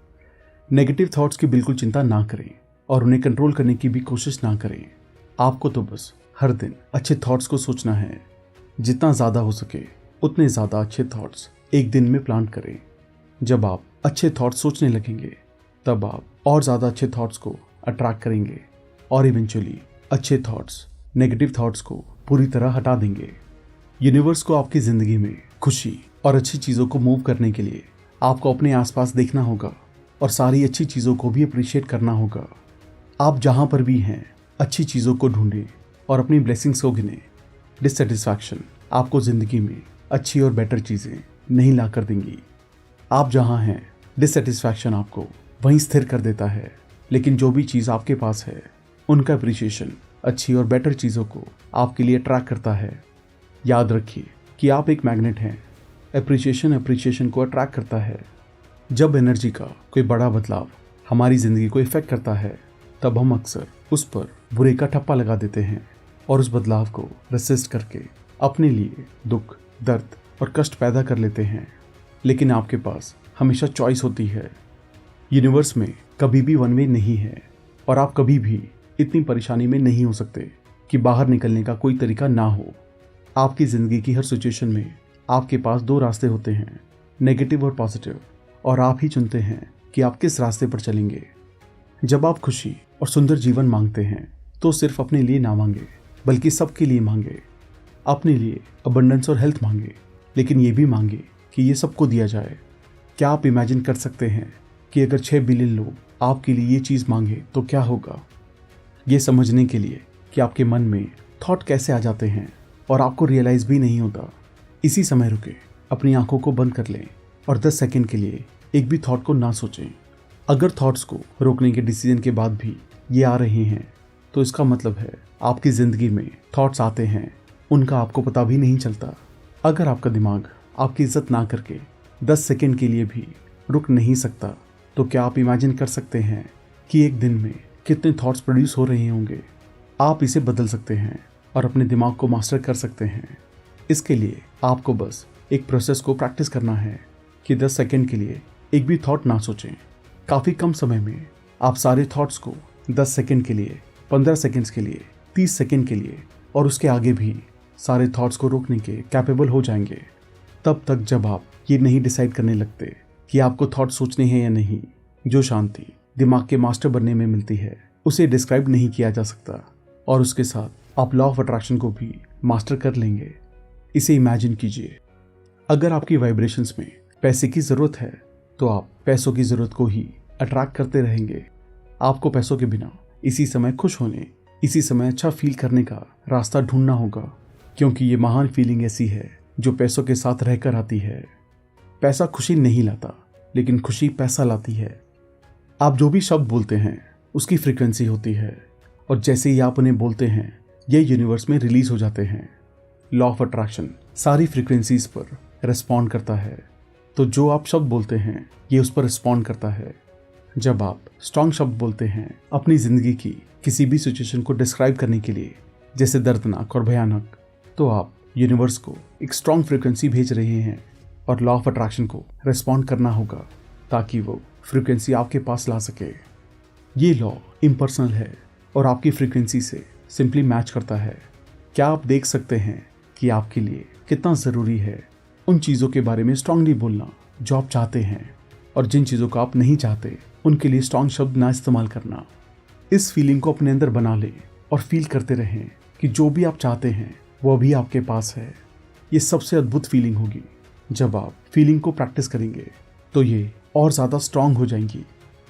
नेगेटिव थॉट्स की बिल्कुल चिंता ना करें और उन्हें कंट्रोल करने की भी कोशिश ना करें। आपको तो बस हर दिन अच्छे थॉट्स को सोचना है। जितना ज़्यादा हो सके उतने ज़्यादा अच्छे थॉट्स एक दिन में प्लांट करें। जब आप अच्छे थॉट्स सोचने लगेंगे तब आप और ज़्यादा अच्छे थॉट्स को अट्रैक्ट करेंगे और इवेंचुअली अच्छे थॉट्स नेगेटिव थॉट्स को पूरी तरह हटा देंगे। यूनिवर्स को आपकी ज़िंदगी में खुशी और अच्छी चीज़ों को मूव करने के लिए आपको अपने आसपास देखना होगा और सारी अच्छी चीज़ों को भी अप्रिशिएट करना होगा। आप जहाँ पर भी हैं अच्छी चीज़ों को ढूंढें और अपनी ब्लेसिंग्स को गिनें। डिससेटिस्फैक्शन आपको ज़िंदगी में अच्छी और बेटर चीज़ें नहीं ला कर देंगी। आप जहाँ हैं डिससेटिस्फैक्शन आपको वहीं स्थिर कर देता है, लेकिन जो भी चीज़ आपके पास है उनका अप्रिशिएशन अच्छी और बेटर चीज़ों को आपके लिए अट्रैक्ट करता है। याद रखिए कि आप एक मैग्नेट हैं। अप्रिशिएशन को अट्रैक्ट करता है। जब एनर्जी का कोई बड़ा बदलाव हमारी ज़िंदगी को इफ़ेक्ट करता है तब हम अक्सर उस पर बुरे का ठप्पा लगा देते हैं और उस बदलाव को रेसिस्ट करके अपने लिए दुख, दर्द और कष्ट पैदा कर लेते हैं। लेकिन आपके पास हमेशा चॉइस होती है। यूनिवर्स में कभी भी वन वे नहीं है और आप कभी भी इतनी परेशानी में नहीं हो सकते कि बाहर निकलने का कोई तरीका ना हो। आपकी ज़िंदगी की हर सिचुएशन में आपके पास दो रास्ते होते हैं, नेगेटिव और पॉजिटिव, और आप ही चुनते हैं कि आप किस रास्ते पर चलेंगे। जब आप खुशी और सुंदर जीवन मांगते हैं तो सिर्फ अपने लिए ना मांगे बल्कि सबके लिए मांगे। अपने लिए अबंडेंस और हेल्थ मांगे, लेकिन ये भी मांगे कि ये सबको दिया जाए। क्या आप इमेजिन कर सकते हैं कि अगर 6 बिलियन लोग आपके लिए ये चीज़ मांगे तो क्या होगा? ये समझने के लिए कि आपके मन में थॉट कैसे आ जाते हैं और आपको रियलाइज़ भी नहीं होता, इसी समय रुके, अपनी आंखों को बंद कर लें और 10 सेकंड के लिए एक भी थॉट को ना सोचें। अगर थॉट्स को रोकने के डिसीजन के बाद भी ये आ रहे हैं तो इसका मतलब है आपकी ज़िंदगी में थॉट्स आते हैं, उनका आपको पता भी नहीं चलता। अगर आपका दिमाग आपकी इज्जत ना करके 10 सेकंड के लिए भी रुक नहीं सकता तो क्या आप इमेजिन कर सकते हैं कि एक दिन में कितने थॉट्स प्रोड्यूस हो रहे होंगे? आप इसे बदल सकते हैं और अपने दिमाग को मास्टर कर सकते हैं। इसके लिए आपको बस एक प्रोसेस को प्रैक्टिस करना है कि 10 सेकंड के लिए एक भी थॉट ना सोचें। काफ़ी कम समय में आप सारे थॉट्स को 10 सेकंड के लिए, 15 सेकंड्स के लिए, 30 सेकंड के लिए और उसके आगे भी सारे थॉट्स को रोकने के कैपेबल हो जाएंगे। तब तक जब आप ये नहीं डिसाइड करने लगते कि आपको थॉट सोचने हैं या नहीं, जो शांति दिमाग के मास्टर बनने में मिलती है उसे डिस्क्राइब नहीं किया जा सकता, और उसके साथ आप लॉ ऑफ अट्रैक्शन को भी मास्टर कर लेंगे। इसे इमेजिन कीजिए, अगर आपकी वाइब्रेशंस में पैसे की ज़रूरत है तो आप पैसों की ज़रूरत को ही अट्रैक्ट करते रहेंगे। आपको पैसों के बिना इसी समय खुश होने इसी समय अच्छा फील करने का रास्ता ढूंढना होगा, क्योंकि ये महान फीलिंग ऐसी है जो पैसों के साथ रहकर आती है। पैसा खुशी नहीं लाता, लेकिन खुशी पैसा लाती है। आप जो भी शब्द बोलते हैं उसकी फ्रीक्वेंसी होती है, और जैसे ही आप उन्हें बोलते हैं ये यूनिवर्स में रिलीज हो जाते हैं। लॉ ऑफ अट्रैक्शन सारी फ्रीक्वेंसीज पर रिस्पॉन्ड करता है, तो जो आप शब्द बोलते हैं ये उस पर रिस्पॉन्ड करता है। जब आप स्ट्रॉन्ग शब्द बोलते हैं अपनी ज़िंदगी की किसी भी सिचुएशन को डिस्क्राइब करने के लिए, जैसे दर्दनाक और भयानक, तो आप यूनिवर्स को एक स्ट्रॉन्ग फ्रीक्वेंसी भेज रहे हैं, और लॉ ऑफ अट्रैक्शन को रिस्पॉन्ड करना होगा ताकि वो फ्रीक्वेंसी आपके पास ला सके। ये लॉ इम्पर्सनल है और आपकी फ्रीक्वेंसी से सिंपली मैच करता है। क्या आप देख सकते हैं कि आपके लिए कितना ज़रूरी है उन चीज़ों के बारे में स्ट्रांगली बोलना जो आप चाहते हैं, और जिन चीज़ों को आप नहीं चाहते उनके लिए स्ट्रांग शब्द ना इस्तेमाल करना। इस फीलिंग को अपने अंदर बना लें और फील करते रहें कि जो भी आप चाहते हैं वो अभी आपके पास है। ये सबसे अद्भुत फीलिंग होगी। जब आप फीलिंग को प्रैक्टिस करेंगे तो ये और ज़्यादा स्ट्रांग हो जाएंगी।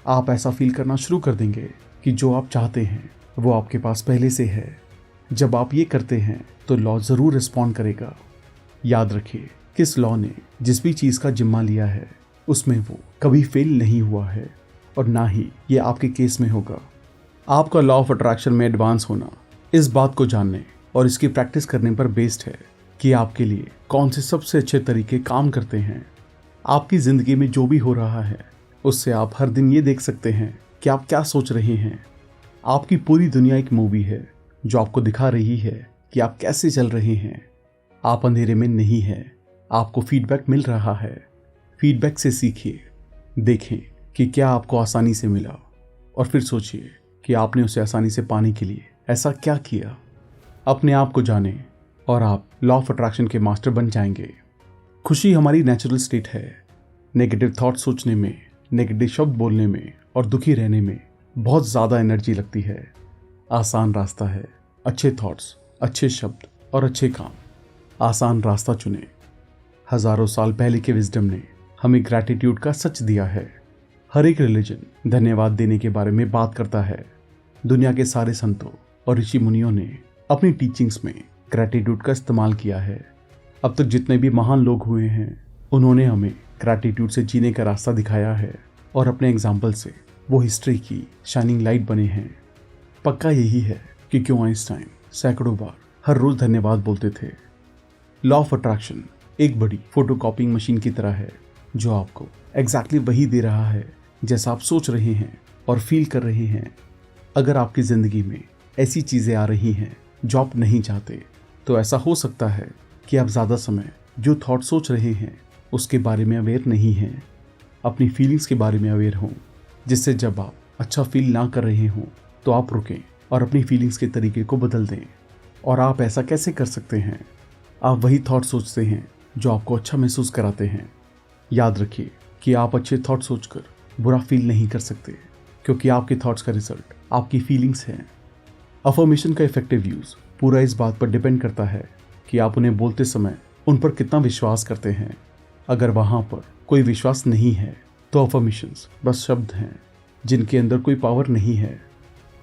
आप ऐसा फील करना शुरू कर देंगे कि जो आप चाहते हैं वो आपके पास पहले से है। जब आप ये करते हैं तो लॉ ज़रूर रिस्पॉन्ड करेगा। याद रखिए, किस लॉ ने जिस भी चीज़ का जिम्मा लिया है उसमें वो कभी फेल नहीं हुआ है, और ना ही ये आपके केस में होगा। आपका लॉ ऑफ अट्रैक्शन में एडवांस होना इस बात को जानने और इसकी प्रैक्टिस करने पर बेस्ड है कि आपके लिए कौन से सबसे अच्छे तरीके काम करते हैं। आपकी ज़िंदगी में जो भी हो रहा है उससे आप हर दिन ये देख सकते हैं कि आप क्या सोच रहे हैं। आपकी पूरी दुनिया एक मूवी है जो आपको दिखा रही है कि आप कैसे चल रहे हैं। आप अंधेरे में नहीं हैं, आपको फीडबैक मिल रहा है। फीडबैक से सीखिए, देखें कि क्या आपको आसानी से मिला, और फिर सोचिए कि आपने उसे आसानी से पाने के लिए ऐसा क्या किया। अपने आप को जानें और आप लॉ ऑफ अट्रैक्शन के मास्टर बन जाएंगे। खुशी हमारी नेचुरल स्टेट है। नेगेटिव थॉट सोचने में, नेगेटिव शब्द बोलने में और दुखी रहने में बहुत ज़्यादा एनर्जी लगती है। आसान रास्ता है अच्छे थॉट्स, अच्छे शब्द और अच्छे काम। आसान रास्ता चुनें। हज़ारों साल पहले के विजडम ने हमें ग्रैटिट्यूड का सच दिया है। हर एक रिलीजन धन्यवाद देने के बारे में बात करता है। दुनिया के सारे संतों और ऋषि मुनियों ने अपनी टीचिंग्स में ग्रैटिट्यूड का इस्तेमाल किया है। अब तक जितने भी महान लोग हुए हैं उन्होंने हमें ग्रैटिट्यूड से जीने का रास्ता दिखाया है, और अपने एग्जाम्पल से वो हिस्ट्री की शाइनिंग लाइट बने हैं। पक्का यही है कि क्यों आइंस्टाइन सैकड़ों बार हर रोज धन्यवाद बोलते थे। लॉ ऑफ अट्रैक्शन एक बड़ी फोटोकॉपिंग मशीन की तरह है जो आपको एग्जैक्टली वही दे रहा है जैसा आप सोच रहे हैं और फील कर रहे हैं। अगर आपकी ज़िंदगी में ऐसी चीज़ें आ रही हैं जो आप नहीं चाहते, तो ऐसा हो सकता है कि आप ज़्यादा समय जो थॉट सोच रहे हैं उसके बारे में अवेयर नहीं हैं। अपनी फीलिंग्स के बारे में अवेयर हों, जिससे जब आप अच्छा फील ना कर रहे हों तो आप रुकें और अपनी फीलिंग्स के तरीके को बदल दें। और आप ऐसा कैसे कर सकते हैं? आप वही थॉट सोचते हैं जो आपको अच्छा महसूस कराते हैं। याद रखिए कि आप अच्छे थॉट सोचकर बुरा फील नहीं कर सकते, क्योंकि आपके थॉट्स का रिजल्ट आपकी फीलिंग्स हैं। अफर्मेशन का इफेक्टिव यूज़ पूरा इस बात पर डिपेंड करता है कि आप उन्हें बोलते समय उन पर कितना विश्वास करते हैं। अगर वहाँ पर कोई विश्वास नहीं है तो अफर्मेशंस बस शब्द हैं जिनके अंदर कोई पावर नहीं है।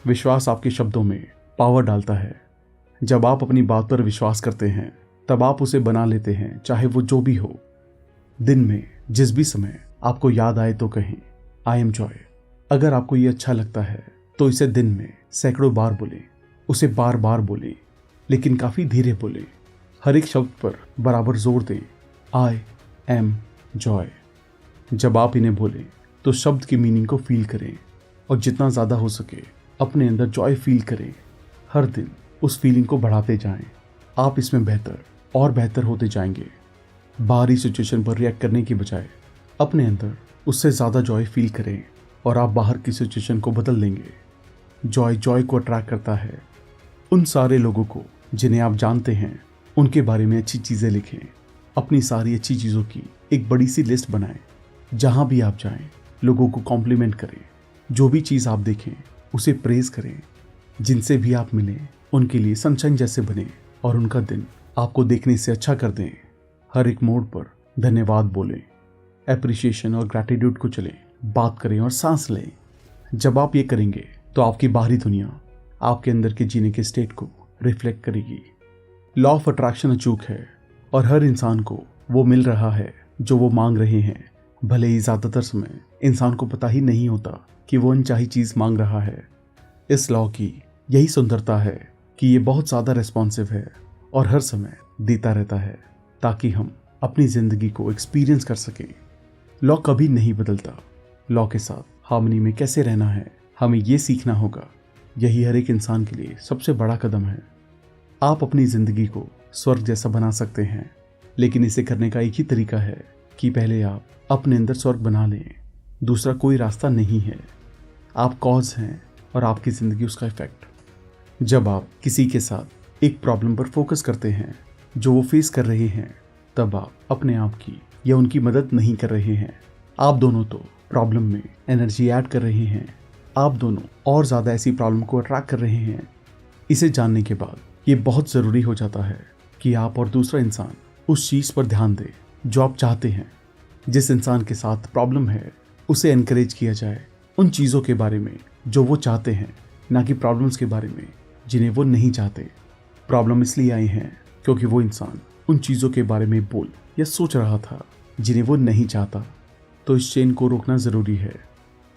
विश्वास आपके शब्दों में पावर डालता है। जब आप अपनी बात पर विश्वास करते हैं तब आप उसे बना लेते हैं, चाहे वो जो भी हो। दिन में जिस भी समय आपको याद आए तो कहें आई एम जॉय। अगर आपको ये अच्छा लगता है तो इसे दिन में सैकड़ों बार बोलें। उसे बार बार बोलें, लेकिन काफ़ी धीरे बोलें। हर एक शब्द पर बराबर जोर दें। I am Joy. जब आप इन्हें बोलें तो शब्द की मीनिंग को फील करें, और जितना ज़्यादा हो सके अपने अंदर जॉय फील करें। हर दिन उस फीलिंग को बढ़ाते जाएं। आप इसमें बेहतर और बेहतर होते जाएंगे। बाहरी सिचुएशन पर रिएक्ट करने की बजाय अपने अंदर उससे ज़्यादा जॉय फील करें, और आप बाहर की सिचुएशन को बदल देंगे। जॉय को अट्रैक्ट करता है। उन सारे लोगों को जिन्हें आप जानते हैं उनके बारे में अच्छी चीज़ें लिखें। अपनी सारी अच्छी चीज़ों की एक बड़ी सी लिस्ट बनाएं। जहाँ भी आप जाएं लोगों को कॉम्प्लीमेंट करें। जो भी चीज़ आप देखें उसे प्रेज़ करें। जिनसे भी आप मिलें उनके लिए सनशाइन जैसे बने, और उनका दिन आपको देखने से अच्छा कर दें। हर एक मोड़ पर धन्यवाद बोलें। एप्रिशिएशन और ग्रैटिट्यूड को चलें, बात करें और सांस लें। जब आप ये करेंगे तो आपकी बाहरी दुनिया आपके अंदर के जीने के स्टेट को रिफ्लेक्ट करेगी। लॉ ऑफ अट्रैक्शन अचूक है और हर इंसान को वो मिल रहा है जो वो मांग रहे हैं, भले ही ज़्यादातर समय इंसान को पता ही नहीं होता कि वो अनचाही चीज़ मांग रहा है। इस लॉ की यही सुंदरता है कि ये बहुत ज़्यादा रिस्पॉन्सिव है और हर समय देता रहता है ताकि हम अपनी ज़िंदगी को एक्सपीरियंस कर सकें। लॉ कभी नहीं बदलता। लॉ के साथ हार्मनी में कैसे रहना है हमें ये सीखना होगा। यही हर एक इंसान के लिए सबसे बड़ा कदम है। आप अपनी ज़िंदगी को स्वर्ग जैसा बना सकते हैं, लेकिन इसे करने का एक ही तरीका है कि पहले आप अपने अंदर स्वर्ग बना लें। दूसरा कोई रास्ता नहीं है। आप कॉज हैं और आपकी ज़िंदगी उसका इफेक्ट। जब आप किसी के साथ एक प्रॉब्लम पर फोकस करते हैं जो वो फेस कर रहे हैं, तब आप अपने आप की या उनकी मदद नहीं कर रहे हैं। आप दोनों तो प्रॉब्लम में एनर्जी ऐड कर रहे हैं। आप दोनों और ज़्यादा ऐसी प्रॉब्लम को अट्रैक्ट कर रहे हैं। इसे जानने के बाद ये बहुत ज़रूरी हो जाता है कि आप और दूसरा इंसान उस चीज़ पर ध्यान दें जो आप चाहते हैं। जिस इंसान के साथ प्रॉब्लम है उसे एनकरेज किया जाए उन चीज़ों के बारे में जो वो चाहते हैं, ना कि प्रॉब्लम्स के बारे में जिन्हें वो नहीं चाहते। प्रॉब्लम इसलिए आई हैं क्योंकि वो इंसान उन चीज़ों के बारे में बोल या सोच रहा था जिन्हें वो नहीं चाहता। तो इस चेन को रोकना ज़रूरी है।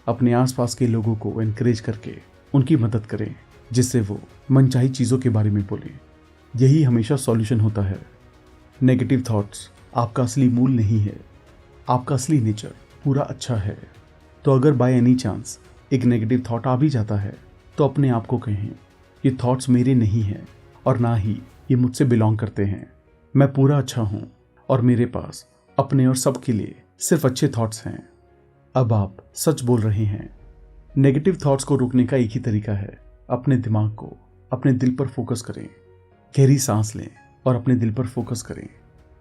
अपने आसपास के लोगों को एनकरेज करके उनकी मदद करें जिससे वो मनचाही चीज़ों के बारे में बोलें। यही हमेशा सॉल्यूशन होता है। नेगेटिव थॉट्स आपका असली मूल नहीं है। आपका असली नेचर पूरा अच्छा है। तो अगर बाय एनी चांस एक नेगेटिव थॉट आ भी जाता है तो अपने आप को कहें, ये थॉट्स मेरे नहीं हैं और ना ही ये मुझसे बिलोंग करते हैं। मैं पूरा अच्छा हूँ और मेरे पास अपने और सबके लिए सिर्फ अच्छे थॉट्स हैं। अब आप सच बोल रहे हैं। नेगेटिव थॉट्स को रोकने का एक ही तरीका है, अपने दिमाग को अपने दिल पर फोकस करें। गहरी सांस लें और अपने दिल पर फोकस करें।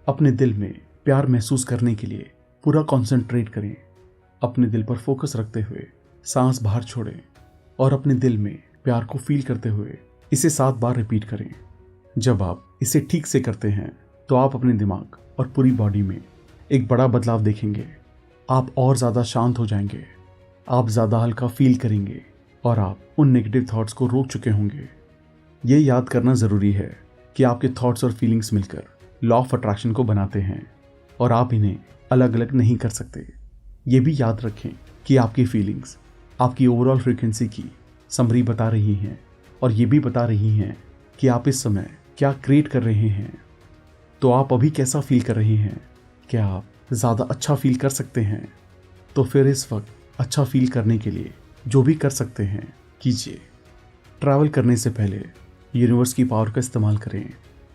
अपने दिल में प्यार महसूस करने के लिए पूरा कंसंट्रेट करें। अपने दिल पर फोकस रखते हुए सांस बाहर छोड़ें और अपने दिल में प्यार को फील करते हुए इसे 7 बार रिपीट करें। जब आप इसे ठीक से करते हैं तो आप अपने दिमाग और पूरी बॉडी में एक बड़ा बदलाव देखेंगे। आप और ज़्यादा शांत हो जाएंगे। आप ज़्यादा हल्का फील करेंगे और आप उन नेगेटिव थॉट्स को रोक चुके होंगे। ये याद करना ज़रूरी है कि आपके थॉट्स और फीलिंग्स मिलकर लॉ ऑफ अट्रैक्शन को बनाते हैं और आप इन्हें अलग अलग नहीं कर सकते। ये भी याद रखें कि आपकी फीलिंग्स आपकी ओवरऑल फ्रीक्वेंसी की समरी बता रही हैं और ये भी बता रही हैं कि आप इस समय क्या क्रिएट कर रहे हैं। तो आप अभी कैसा फील कर रहे हैं? क्या आप ज़्यादा अच्छा फील कर सकते हैं? तो फिर इस वक्त अच्छा फील करने के लिए जो भी कर सकते हैं कीजिए। ट्रैवल करने से पहले यूनिवर्स की पावर का इस्तेमाल करें।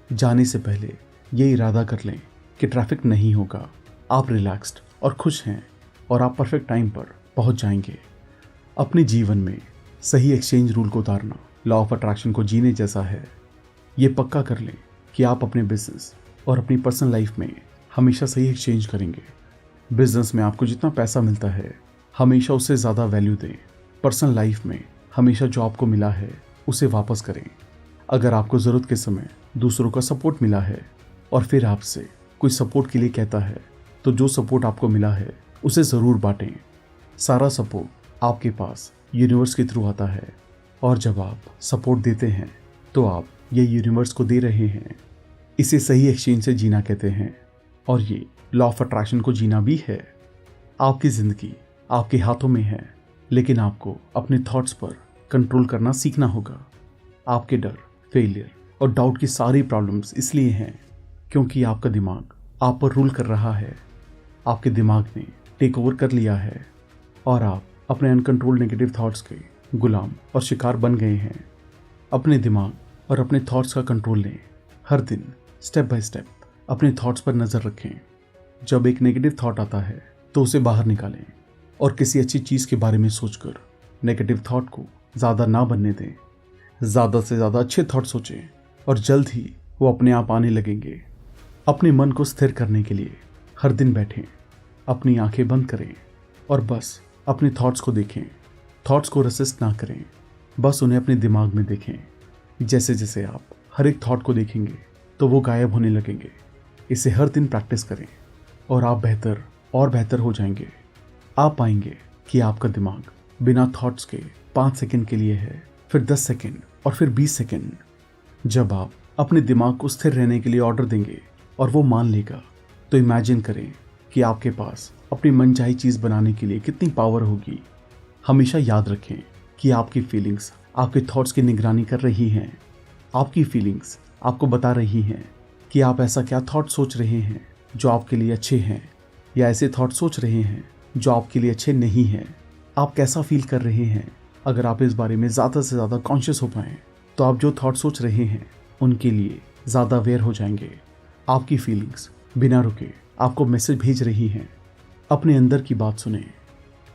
जाने से पहले ये इरादा कर लें कि ट्रैफिक नहीं होगा। आप रिलैक्स्ड और खुश हैं और आप परफेक्ट टाइम पर पहुंच जाएंगे। अपने जीवन में सही एक्सचेंज रूल को उतारना लॉ ऑफ अट्रैक्शन को जीने जैसा है। ये पक्का कर लें कि आप अपने बिजनेस और अपनी पर्सनल लाइफ में हमेशा सही एक्सचेंज करेंगे। बिजनेस में आपको जितना पैसा मिलता है हमेशा उससे ज़्यादा वैल्यू दें। पर्सनल लाइफ में हमेशा जो आपको मिला है उसे वापस करें। अगर आपको ज़रूरत के समय दूसरों का सपोर्ट मिला है और फिर आपसे कोई सपोर्ट के लिए कहता है तो जो सपोर्ट आपको मिला है उसे ज़रूर बांटें। सारा सपोर्ट आपके पास यूनिवर्स के थ्रू आता है और जब आप सपोर्ट देते हैं तो आप ये यूनिवर्स को दे रहे हैं। इसे सही एक्सचेंज से जीना कहते हैं और ये लॉ ऑफ अट्रैक्शन को जीना भी है। आपकी ज़िंदगी आपके हाथों में है, लेकिन आपको अपने थॉट्स पर कंट्रोल करना सीखना होगा। आपके डर, फेलियर और डाउट की सारी प्रॉब्लम्स इसलिए हैं क्योंकि आपका दिमाग आप पर रूल कर रहा है। आपके दिमाग ने टेक ओवर कर लिया है और आप अपने अनकंट्रोल्ड नेगेटिव थॉट्स के गुलाम और शिकार बन गए हैं। अपने दिमाग और अपने थॉट्स का कंट्रोल लें। हर दिन स्टेप बाय स्टेप अपने थॉट्स पर नज़र रखें। जब एक नेगेटिव थॉट आता है तो उसे बाहर निकालें और किसी अच्छी चीज़ के बारे में सोचकर नेगेटिव थॉट को ज़्यादा ना बनने दें। ज़्यादा से ज़्यादा अच्छे थॉट सोचें और जल्द ही वो अपने आप आने लगेंगे। अपने मन को स्थिर करने के लिए हर दिन बैठें, अपनी आंखें बंद करें और बस अपने थॉट्स को देखें। थॉट्स को रेसिस्ट ना करें, बस उन्हें अपने दिमाग में देखें। जैसे जैसे आप हर एक थॉट को देखेंगे तो वो गायब होने लगेंगे। इसे हर दिन प्रैक्टिस करें और आप बेहतर और बेहतर हो जाएंगे। आप पाएंगे कि आपका दिमाग बिना थॉट्स के 5 सेकंड के लिए है, फिर 10 सेकंड और फिर 20 सेकंड। जब आप अपने दिमाग को स्थिर रहने के लिए ऑर्डर देंगे और वो मान लेगा, तो इमेजिन करें कि आपके पास अपनी मनचाही चीज़ बनाने के लिए कितनी पावर होगी। हमेशा याद रखें कि आपकी फीलिंग्स आपके थॉट्स की निगरानी कर रही हैं। आपकी फीलिंग्स आपको बता रही हैं कि आप ऐसा क्या थॉट सोच रहे हैं जो आपके लिए अच्छे हैं, या ऐसे थॉट सोच रहे हैं जो आपके लिए अच्छे नहीं हैं। आप कैसा फील कर रहे हैं, अगर आप इस बारे में ज़्यादा से ज़्यादा कॉन्शियस हो पाएँ तो आप जो थॉट सोच रहे हैं उनके लिए ज़्यादा अवेयर हो जाएंगे। आपकी फीलिंग्स बिना रुके आपको मैसेज भेज रही हैं। अपने अंदर की बात सुने।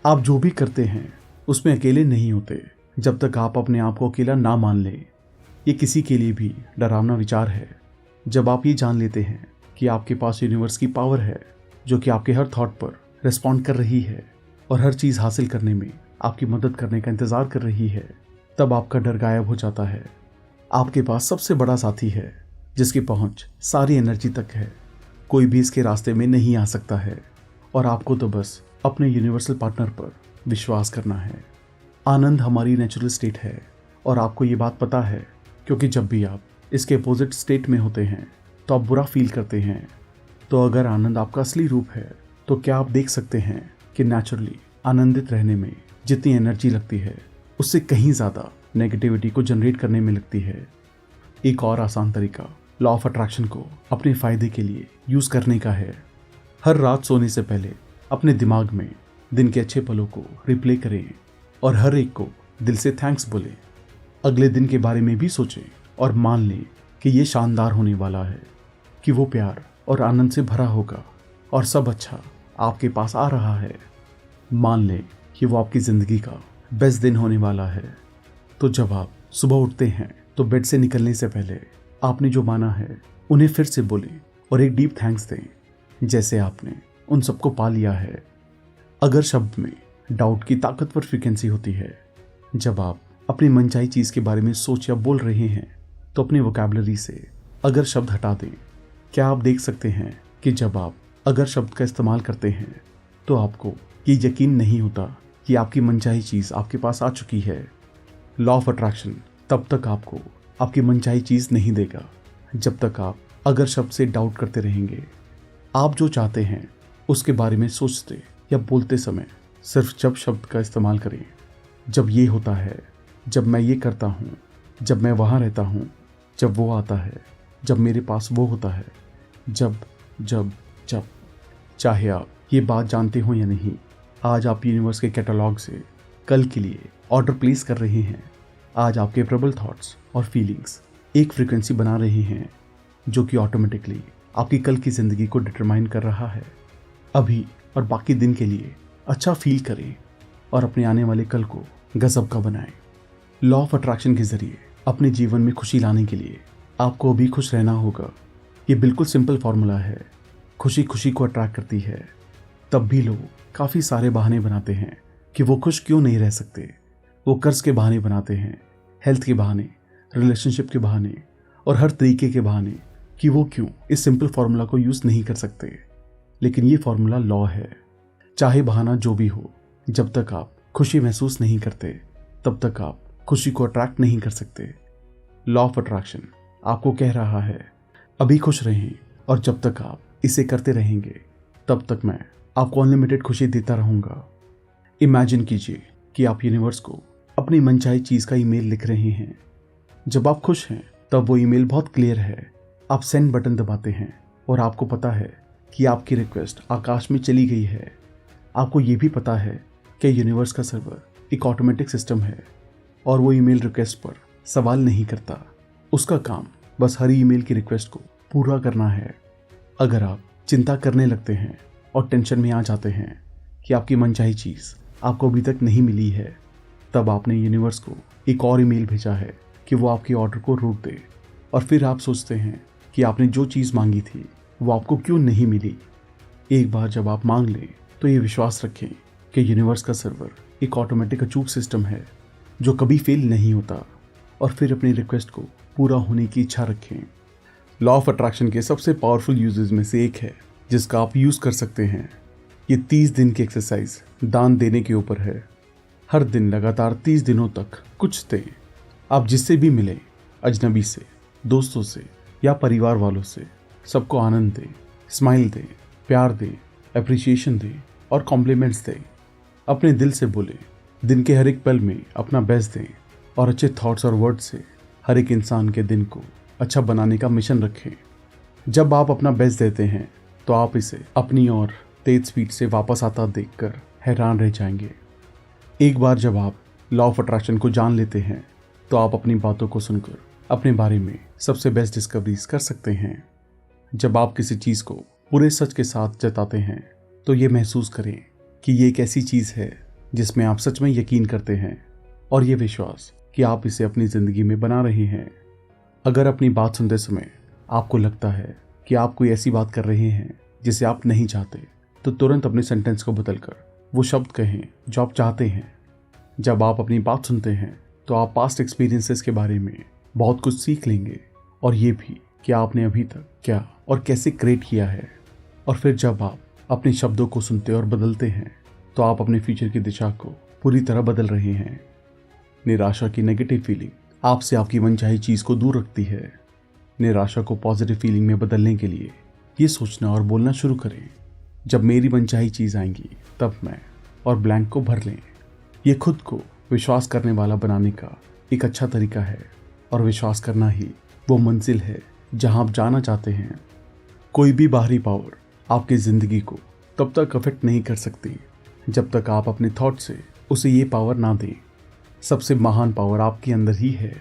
आप जो भी करते हैं उसमें अकेले नहीं होते जब तक आप अपने आप को अकेला ना मान लें। ये किसी के लिए भी डरावना विचार है। जब आप ये जान लेते हैं कि आपके पास यूनिवर्स की पावर है जो कि आपके हर थॉट पर रिस्पॉन्ड कर रही है और हर चीज़ हासिल करने में आपकी मदद करने का इंतज़ार कर रही है, तब आपका डर गायब हो जाता है। आपके पास सबसे बड़ा साथी है जिसकी पहुंच सारी एनर्जी तक है। कोई भी इसके रास्ते में नहीं आ सकता है और आपको तो बस अपने यूनिवर्सल पार्टनर पर विश्वास करना है। आनंद हमारी नेचुरल स्टेट है और आपको ये बात पता है, क्योंकि जब भी आप इसके अपोजिट स्टेट में होते हैं तो आप बुरा फील करते हैं। तो अगर आनंद आपका असली रूप है तो क्या आप देख सकते हैं कि नेचुरली आनंदित रहने में जितनी एनर्जी लगती है उससे कहीं ज़्यादा नेगेटिविटी को जनरेट करने में लगती है। एक और आसान तरीका लॉ ऑफ अट्रैक्शन को अपने फ़ायदे के लिए यूज़ करने का है। हर रात सोने से पहले अपने दिमाग में दिन के अच्छे पलों को रिप्ले करें और हर एक को दिल से थैंक्स बोलें। अगले दिन के बारे में भी सोचें और मान लें कि ये शानदार होने वाला है, कि वो प्यार और आनंद से भरा होगा और सब अच्छा आपके पास आ रहा है। मान लें कि वो आपकी ज़िंदगी का बेस्ट दिन होने वाला है। तो जब आप सुबह उठते हैं तो बेड से निकलने से पहले आपने जो माना है उन्हें फिर से बोलें और एक डीप थैंक्स दें, जैसे आपने उन सबको पा लिया है। अगर शब्द में डाउट की ताकतवर फ्रीक्वेंसी होती है, जब आप अपनी मनचाही चीज़ के बारे में सोच या बोल रहे हैं, तो अपनी वोकैबुलरी से अगर शब्द हटा दें। क्या आप देख सकते हैं कि जब आप अगर शब्द का इस्तेमाल करते हैं तो आपको ये यकीन नहीं होता कि आपकी मनचाही चीज़ आपके पास आ चुकी है। लॉ ऑफ अट्रैक्शन तब तक आपको आपकी मनचाही चीज़ नहीं देगा जब तक आप अगर शब्द से डाउट करते रहेंगे। आप जो चाहते हैं उसके बारे में सोचते या बोलते समय सिर्फ जब शब्द का इस्तेमाल करें। जब ये होता है, जब मैं ये करता हूँ, जब मैं वहाँ रहता हूँ, जब वो आता है, जब मेरे पास वो होता है, जब जब जब चाहे आप ये बात जानते हो या नहीं, आज आप यूनिवर्स के कैटलॉग से कल के लिए ऑर्डर प्लेस कर रहे हैं। आज आपके प्रबल थॉट्स और फीलिंग्स एक फ्रीक्वेंसी बना रहे हैं जो कि ऑटोमेटिकली आपकी कल की ज़िंदगी को डिटरमाइन कर रहा है। अभी और बाकी दिन के लिए अच्छा फील करें और अपने आने वाले कल को गजब का बनाएं। लॉ ऑफ अट्रैक्शन के ज़रिए अपने जीवन में खुशी लाने के लिए आपको अभी खुश रहना होगा। ये बिल्कुल सिंपल फार्मूला है। खुशी खुशी को अट्रैक्ट करती है। तब भी लोग काफ़ी सारे बहाने बनाते हैं कि वो खुश क्यों नहीं रह सकते। वो कर्ज के बहाने बनाते हैं, हेल्थ के बहाने, रिलेशनशिप के बहाने और हर तरीके के बहाने कि वो क्यों इस सिंपल फार्मूला को यूज़ नहीं कर सकते। लेकिन ये फार्मूला लॉ है। चाहे बहाना जो भी हो, जब तक आप खुशी महसूस नहीं करते तब तक आप खुशी को अट्रैक्ट नहीं कर सकते। लॉ ऑफ अट्रैक्शन आपको कह रहा है अभी खुश रहें, और जब तक आप इसे करते रहेंगे तब तक मैं आपको अनलिमिटेड खुशी देता रहूँगा। इमेजिन कीजिए कि आप यूनिवर्स को अपनी मनचाही चीज़ का ईमेल लिख रहे हैं। जब आप खुश हैं तब वो ईमेल बहुत क्लियर है। आप सेंड बटन दबाते हैं और आपको पता है कि आपकी रिक्वेस्ट आकाश में चली गई है। आपको ये भी पता है कि यूनिवर्स का सर्वर एक ऑटोमेटिक सिस्टम है और वो ईमेल रिक्वेस्ट पर सवाल नहीं करता। उसका काम बस हर ईमेल की रिक्वेस्ट को पूरा करना है। अगर आप चिंता करने लगते हैं और टेंशन में आ जाते हैं कि आपकी मनचाही चीज़ आपको अभी तक नहीं मिली है, तब आपने यूनिवर्स को एक और ईमेल भेजा है कि वो आपके ऑर्डर को रोक दे। और फिर आप सोचते हैं कि आपने जो चीज़ मांगी थी वो आपको क्यों नहीं मिली। एक बार जब आप मांग लें तो ये विश्वास रखें कि यूनिवर्स का सर्वर एक ऑटोमेटिक अचूक सिस्टम है जो कभी फेल नहीं होता। और फिर अपनी रिक्वेस्ट को पूरा होने की इच्छा रखें। लॉ ऑफ अट्रैक्शन के सबसे पावरफुल यूजेस में से एक है जिसका आप यूज़ कर सकते हैं। ये 30 दिन की एक्सरसाइज दान देने के ऊपर है। हर दिन लगातार 30 दिनों तक कुछ दें। आप जिससे भी मिले, अजनबी से, दोस्तों से या परिवार वालों से, सबको आनंद दें, स्माइल दें, प्यार दें, अप्रिसिएशन दें और कॉम्प्लीमेंट्स दें। अपने दिल से बोले, दिन के हर एक पल में अपना बेस्ट दें और अच्छे थॉट्स और वर्ड्स से हर एक इंसान के दिन को अच्छा बनाने का मिशन रखें। जब आप अपना बेस्ट देते हैं तो आप इसे अपनी और तेज स्पीड से वापस आता देखकर हैरान रह जाएंगे। एक बार जब आप लॉ ऑफ अट्रैक्शन को जान लेते हैं तो आप अपनी बातों को सुनकर अपने बारे में सबसे बेस्ट डिस्कवरीज कर सकते हैं। जब आप किसी चीज़ को पूरे सच के साथ जताते हैं तो ये महसूस करें कि ये एक ऐसी चीज़ है जिसमें आप सच में यकीन करते हैं और ये विश्वास कि आप इसे अपनी ज़िंदगी में बना रहे हैं। अगर अपनी बात सुनते समय आपको लगता है कि आप कोई ऐसी बात कर रहे हैं जिसे आप नहीं चाहते, तो तुरंत अपने सेंटेंस को बदलकर वो शब्द कहें जो आप चाहते हैं। जब आप अपनी बात सुनते हैं तो आप पास्ट एक्सपीरियंसेस के बारे में बहुत कुछ सीख लेंगे और ये भी कि आपने अभी तक क्या और कैसे क्रिएट किया है। और फिर जब आप अपने शब्दों को सुनते और बदलते हैं तो आप अपने फ्यूचर की दिशा को पूरी तरह बदल रहे हैं। निराशा की नेगेटिव फीलिंग आपसे आपकी मनचाही चीज़ को दूर रखती है। निराशा को पॉजिटिव फीलिंग में बदलने के लिए ये सोचना और बोलना शुरू करें, जब मेरी मनचाही चीज़ आएंगी तब मैं, और ब्लैंक को भर लें। ये खुद को विश्वास करने वाला बनाने का एक अच्छा तरीका है और विश्वास करना ही वो मंजिल है जहां आप जाना चाहते हैं। कोई भी बाहरी पावर आपकी ज़िंदगी को तब तक अफेक्ट नहीं कर सकती जब तक आप अपने थॉट से उसे ये पावर ना दें। सबसे महान पावर आपके अंदर ही है।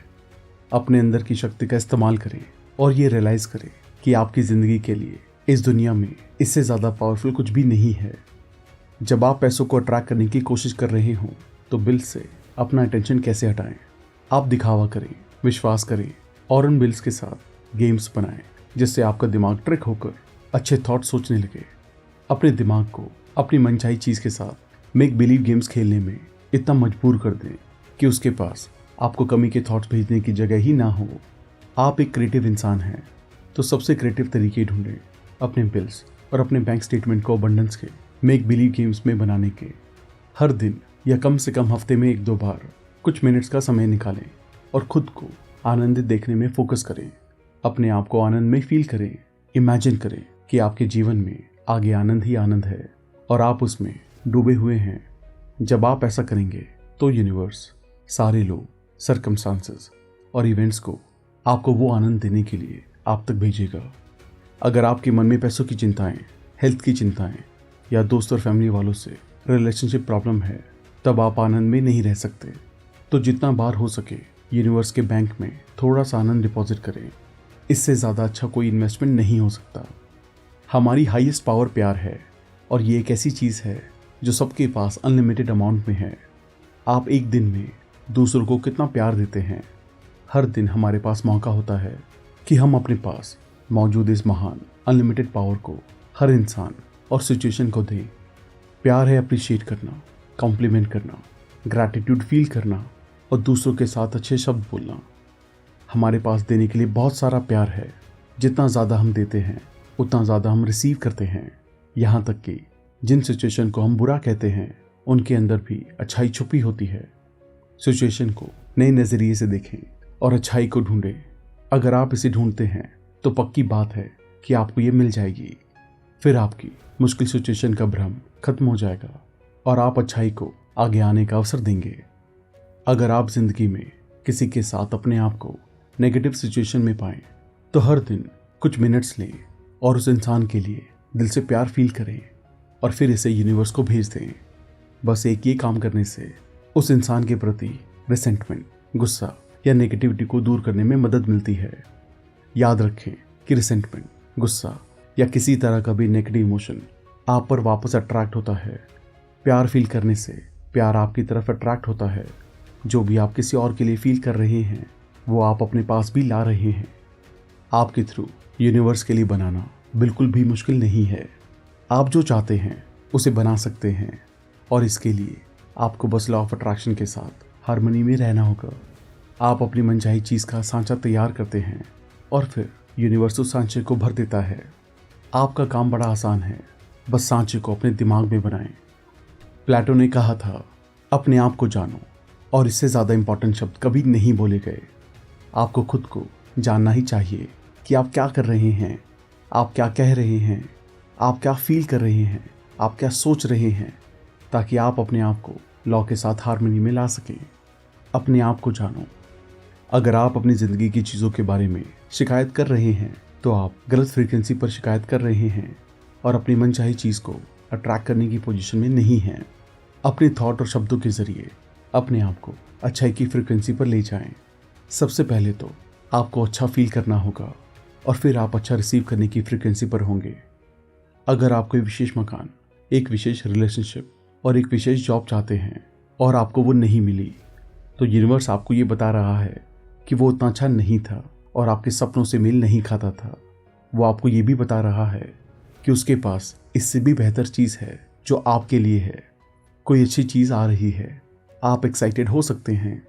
अपने अंदर की शक्ति का इस्तेमाल करें और ये रियलाइज़ करें कि आपकी ज़िंदगी के लिए इस दुनिया में इससे ज़्यादा पावरफुल कुछ भी नहीं है। जब आप पैसों को अट्रैक्ट करने की कोशिश कर रहे हों तो बिल से अपना अटेंशन कैसे हटाएं। आप दिखावा करें, विश्वास करें और उन बिल्स के साथ गेम्स बनाएं जिससे आपका दिमाग ट्रिक होकर अच्छे थॉट सोचने लगे। अपने दिमाग को अपनी मनचाही चीज़ के साथ मेक बिलीव गेम्स खेलने में इतना मजबूर कर दें कि उसके पास आपको कमी के थॉट्स भेजने की जगह ही ना हो। आप एक क्रिएटिव इंसान हैं तो सबसे क्रिएटिव तरीके ढूंढें अपने बिल्स और अपने बैंक स्टेटमेंट को अबंडेंस के मेक बिलीव गेम्स में बनाने के। हर दिन या कम से कम हफ्ते में 1-2 बार कुछ मिनट्स का समय निकालें और खुद को आनंदित देखने में फोकस करें। अपने आप को आनंद में फील करें। इमेजिन करें कि आपके जीवन में आगे आनंद ही आनंद है और आप उसमें डूबे हुए हैं। जब आप ऐसा करेंगे तो यूनिवर्स, सारे लोग, सर्कमस्टांसेस और इवेंट्स को आपको वो आनंद देने के लिए आप तक भेजेगा। अगर आपके मन में पैसों की चिंताएं, हेल्थ की चिंताएं या दोस्त और फैमिली वालों से रिलेशनशिप प्रॉब्लम है, तब आप आनंद में नहीं रह सकते। तो जितना बार हो सके यूनिवर्स के बैंक में थोड़ा सा आनंद डिपॉजिट करें। इससे ज़्यादा अच्छा कोई इन्वेस्टमेंट नहीं हो सकता। हमारी हाईएस्ट पावर प्यार है और ये एक ऐसी चीज़ है जो सबके पास अनलिमिटेड अमाउंट में है। आप एक दिन में दूसरों को कितना प्यार देते हैं। हर दिन हमारे पास मौका होता है कि हम अपने पास मौजूद इस महान अनलिमिटेड पावर को हर इंसान और सिचुएशन को दें। प्यार है अप्रिशिएट करना, कॉम्प्लीमेंट करना, ग्रैटिट्यूड फील करना और दूसरों के साथ अच्छे शब्द बोलना। हमारे पास देने के लिए बहुत सारा प्यार है। जितना ज़्यादा हम देते हैं उतना ज़्यादा हम रिसीव करते हैं। यहाँ तक कि जिन सिचुएशन को हम बुरा कहते हैं उनके अंदर भी अच्छाई छुपी होती है। सिचुएशन को नए नज़रिए से देखें और अच्छाई को ढूंढें। अगर आप इसे ढूंढते हैं तो पक्की बात है कि आपको ये मिल जाएगी। फिर आपकी मुश्किल सिचुएशन का भ्रम खत्म हो जाएगा और आप अच्छाई को आगे आने का अवसर देंगे। अगर आप जिंदगी में किसी के साथ अपने आप को नेगेटिव सिचुएशन में पाएं तो हर दिन कुछ मिनट्स लें और उस इंसान के लिए दिल से प्यार फील करें और फिर इसे यूनिवर्स को भेज दें। बस एक ये काम करने से उस इंसान के प्रति रिसेंटमेंट, गुस्सा या नेगेटिविटी को दूर करने में मदद मिलती है। याद रखें कि रिसेंटमेंट, गुस्सा या किसी तरह का भी नेगेटिव इमोशन आप पर वापस अट्रैक्ट होता है। प्यार फील करने से प्यार आपकी तरफ अट्रैक्ट होता है। जो भी आप किसी और के लिए फील कर रहे हैं वो आप अपने पास भी ला रहे हैं। आपके थ्रू यूनिवर्स के लिए बनाना बिल्कुल भी मुश्किल नहीं है। आप जो चाहते हैं उसे बना सकते हैं और इसके लिए आपको बस लॉ ऑफ अट्रैक्शन के साथ हार्मनी में रहना होगा। आप अपनी मनचाही चीज़ का सांचा तैयार करते हैं और फिर यूनिवर्स उस सांचे को भर देता है। आपका काम बड़ा आसान है, बस सांचे को अपने दिमाग में बनाएं। प्लेटो ने कहा था, अपने आप को जानो, और इससे ज़्यादा इम्पॉर्टेंट शब्द कभी नहीं बोले गए। आपको खुद को जानना ही चाहिए कि आप क्या कर रहे हैं, आप क्या कह रहे हैं, आप क्या फील कर रहे हैं, आप क्या सोच रहे हैं, ताकि आप अपने आप को लॉ के साथ हार्मनी में ला सकें। अपने आप को जानो। अगर आप अपनी ज़िंदगी की चीज़ों के बारे में शिकायत कर रहे हैं तो आप गलत फ्रीक्वेंसी पर शिकायत कर रहे हैं और अपनी मनचाही चीज़ को अट्रैक्ट करने की पोजीशन में नहीं हैं। अपने थॉट और शब्दों के ज़रिए अपने आप को अच्छाई की फ्रीक्वेंसी पर ले जाएं। सबसे पहले तो आपको अच्छा फील करना होगा और फिर आप अच्छा रिसीव करने की फ्रीक्वेंसी पर होंगे। अगर आप कोई विशेष मकान, एक विशेष रिलेशनशिप और एक विशेष जॉब चाहते हैं और आपको वो नहीं मिली, तो यूनिवर्स आपको ये बता रहा है कि वो उतना अच्छा नहीं था और आपके सपनों से मेल नहीं खाता था। वो आपको ये भी बता रहा है कि उसके पास इससे भी बेहतर चीज़ है जो आपके लिए है। कोई अच्छी चीज़ आ रही है, आप एक्साइटेड हो सकते हैं।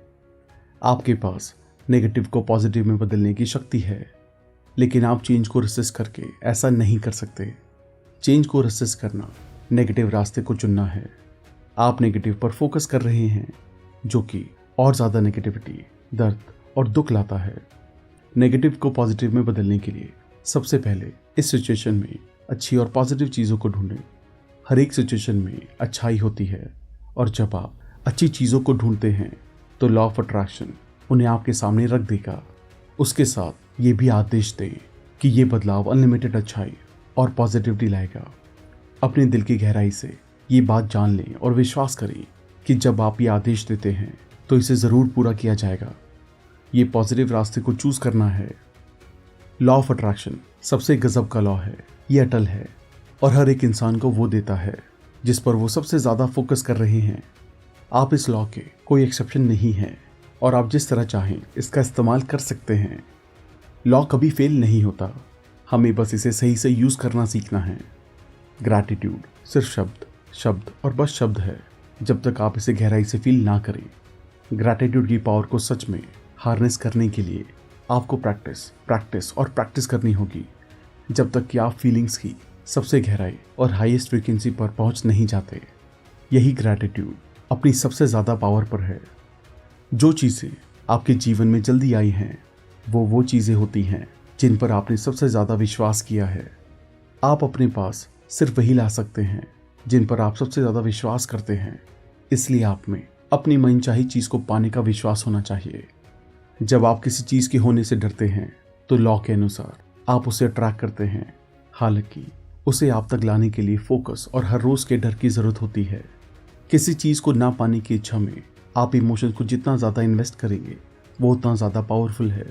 आपके पास नेगेटिव को पॉजिटिव में बदलने की शक्ति है, लेकिन आप चेंज को रेसिस्ट करके ऐसा नहीं कर सकते। चेंज को रेसिस्ट करना नेगेटिव रास्ते को चुनना है। आप नेगेटिव पर फोकस कर रहे हैं, जो कि और ज़्यादा नेगेटिविटी, दर्द और दुख लाता है। नेगेटिव को पॉजिटिव में बदलने के लिए सबसे पहले इस सिचुएशन में अच्छी और पॉजिटिव चीज़ों को ढूंढें। हर एक सिचुएशन में अच्छाई होती है और जब आप अच्छी चीज़ों को ढूंढते हैं तो लॉ ऑफ अट्रैक्शन उन्हें आपके सामने रख देगा। उसके साथ ये भी आदेश दें कि ये बदलाव अनलिमिटेड अच्छाई और पॉजिटिविटी लाएगा। अपने दिल की गहराई से ये बात जान लें और विश्वास करें कि जब आप ये आदेश देते हैं तो इसे ज़रूर पूरा किया जाएगा। ये पॉजिटिव रास्ते को चूज़ करना है। लॉ ऑफ अट्रैक्शन सबसे गजब का लॉ है। ये अटल है और हर एक इंसान को वो देता है जिस पर वो सबसे ज़्यादा फोकस कर रहे हैं। आप इस लॉ के कोई एक्सेप्शन नहीं है और आप जिस तरह चाहें इसका इस्तेमाल कर सकते हैं। लॉ कभी फेल नहीं होता, हमें बस इसे सही से यूज़ करना सीखना है। ग्रैटिट्यूड सिर्फ शब्द शब्द और बस शब्द है जब तक आप इसे गहराई से फील ना करें। ग्रैटिट्यूड की पावर को सच में हार्नेस करने के लिए आपको प्रैक्टिस करनी होगी जब तक कि आप फीलिंग्स की सबसे गहराई और हाईएस्ट फ्रीक्वेंसी पर पहुंच नहीं जाते। यही ग्रैटिट्यूड अपनी सबसे ज़्यादा पावर पर है। जो चीज़ें आपके जीवन में जल्दी आई हैं वो चीज़ें होती हैं जिन पर आपने सबसे ज़्यादा विश्वास किया है। आप अपने पास सिर्फ वही ला सकते हैं जिन पर आप सबसे ज़्यादा विश्वास करते हैं। इसलिए आप में अपनी मनचाही चीज़ को पाने का विश्वास होना चाहिए। जब आप किसी चीज़ के होने से डरते हैं तो लॉ के अनुसार आप उसे अट्रैक्ट करते हैं। हालांकि उसे आप तक लाने के लिए फोकस और हर रोज़ के डर की ज़रूरत होती है। किसी चीज़ को ना पाने की इच्छा में आप इमोशंस को जितना ज़्यादा इन्वेस्ट करेंगे वो उतना ज़्यादा पावरफुल है।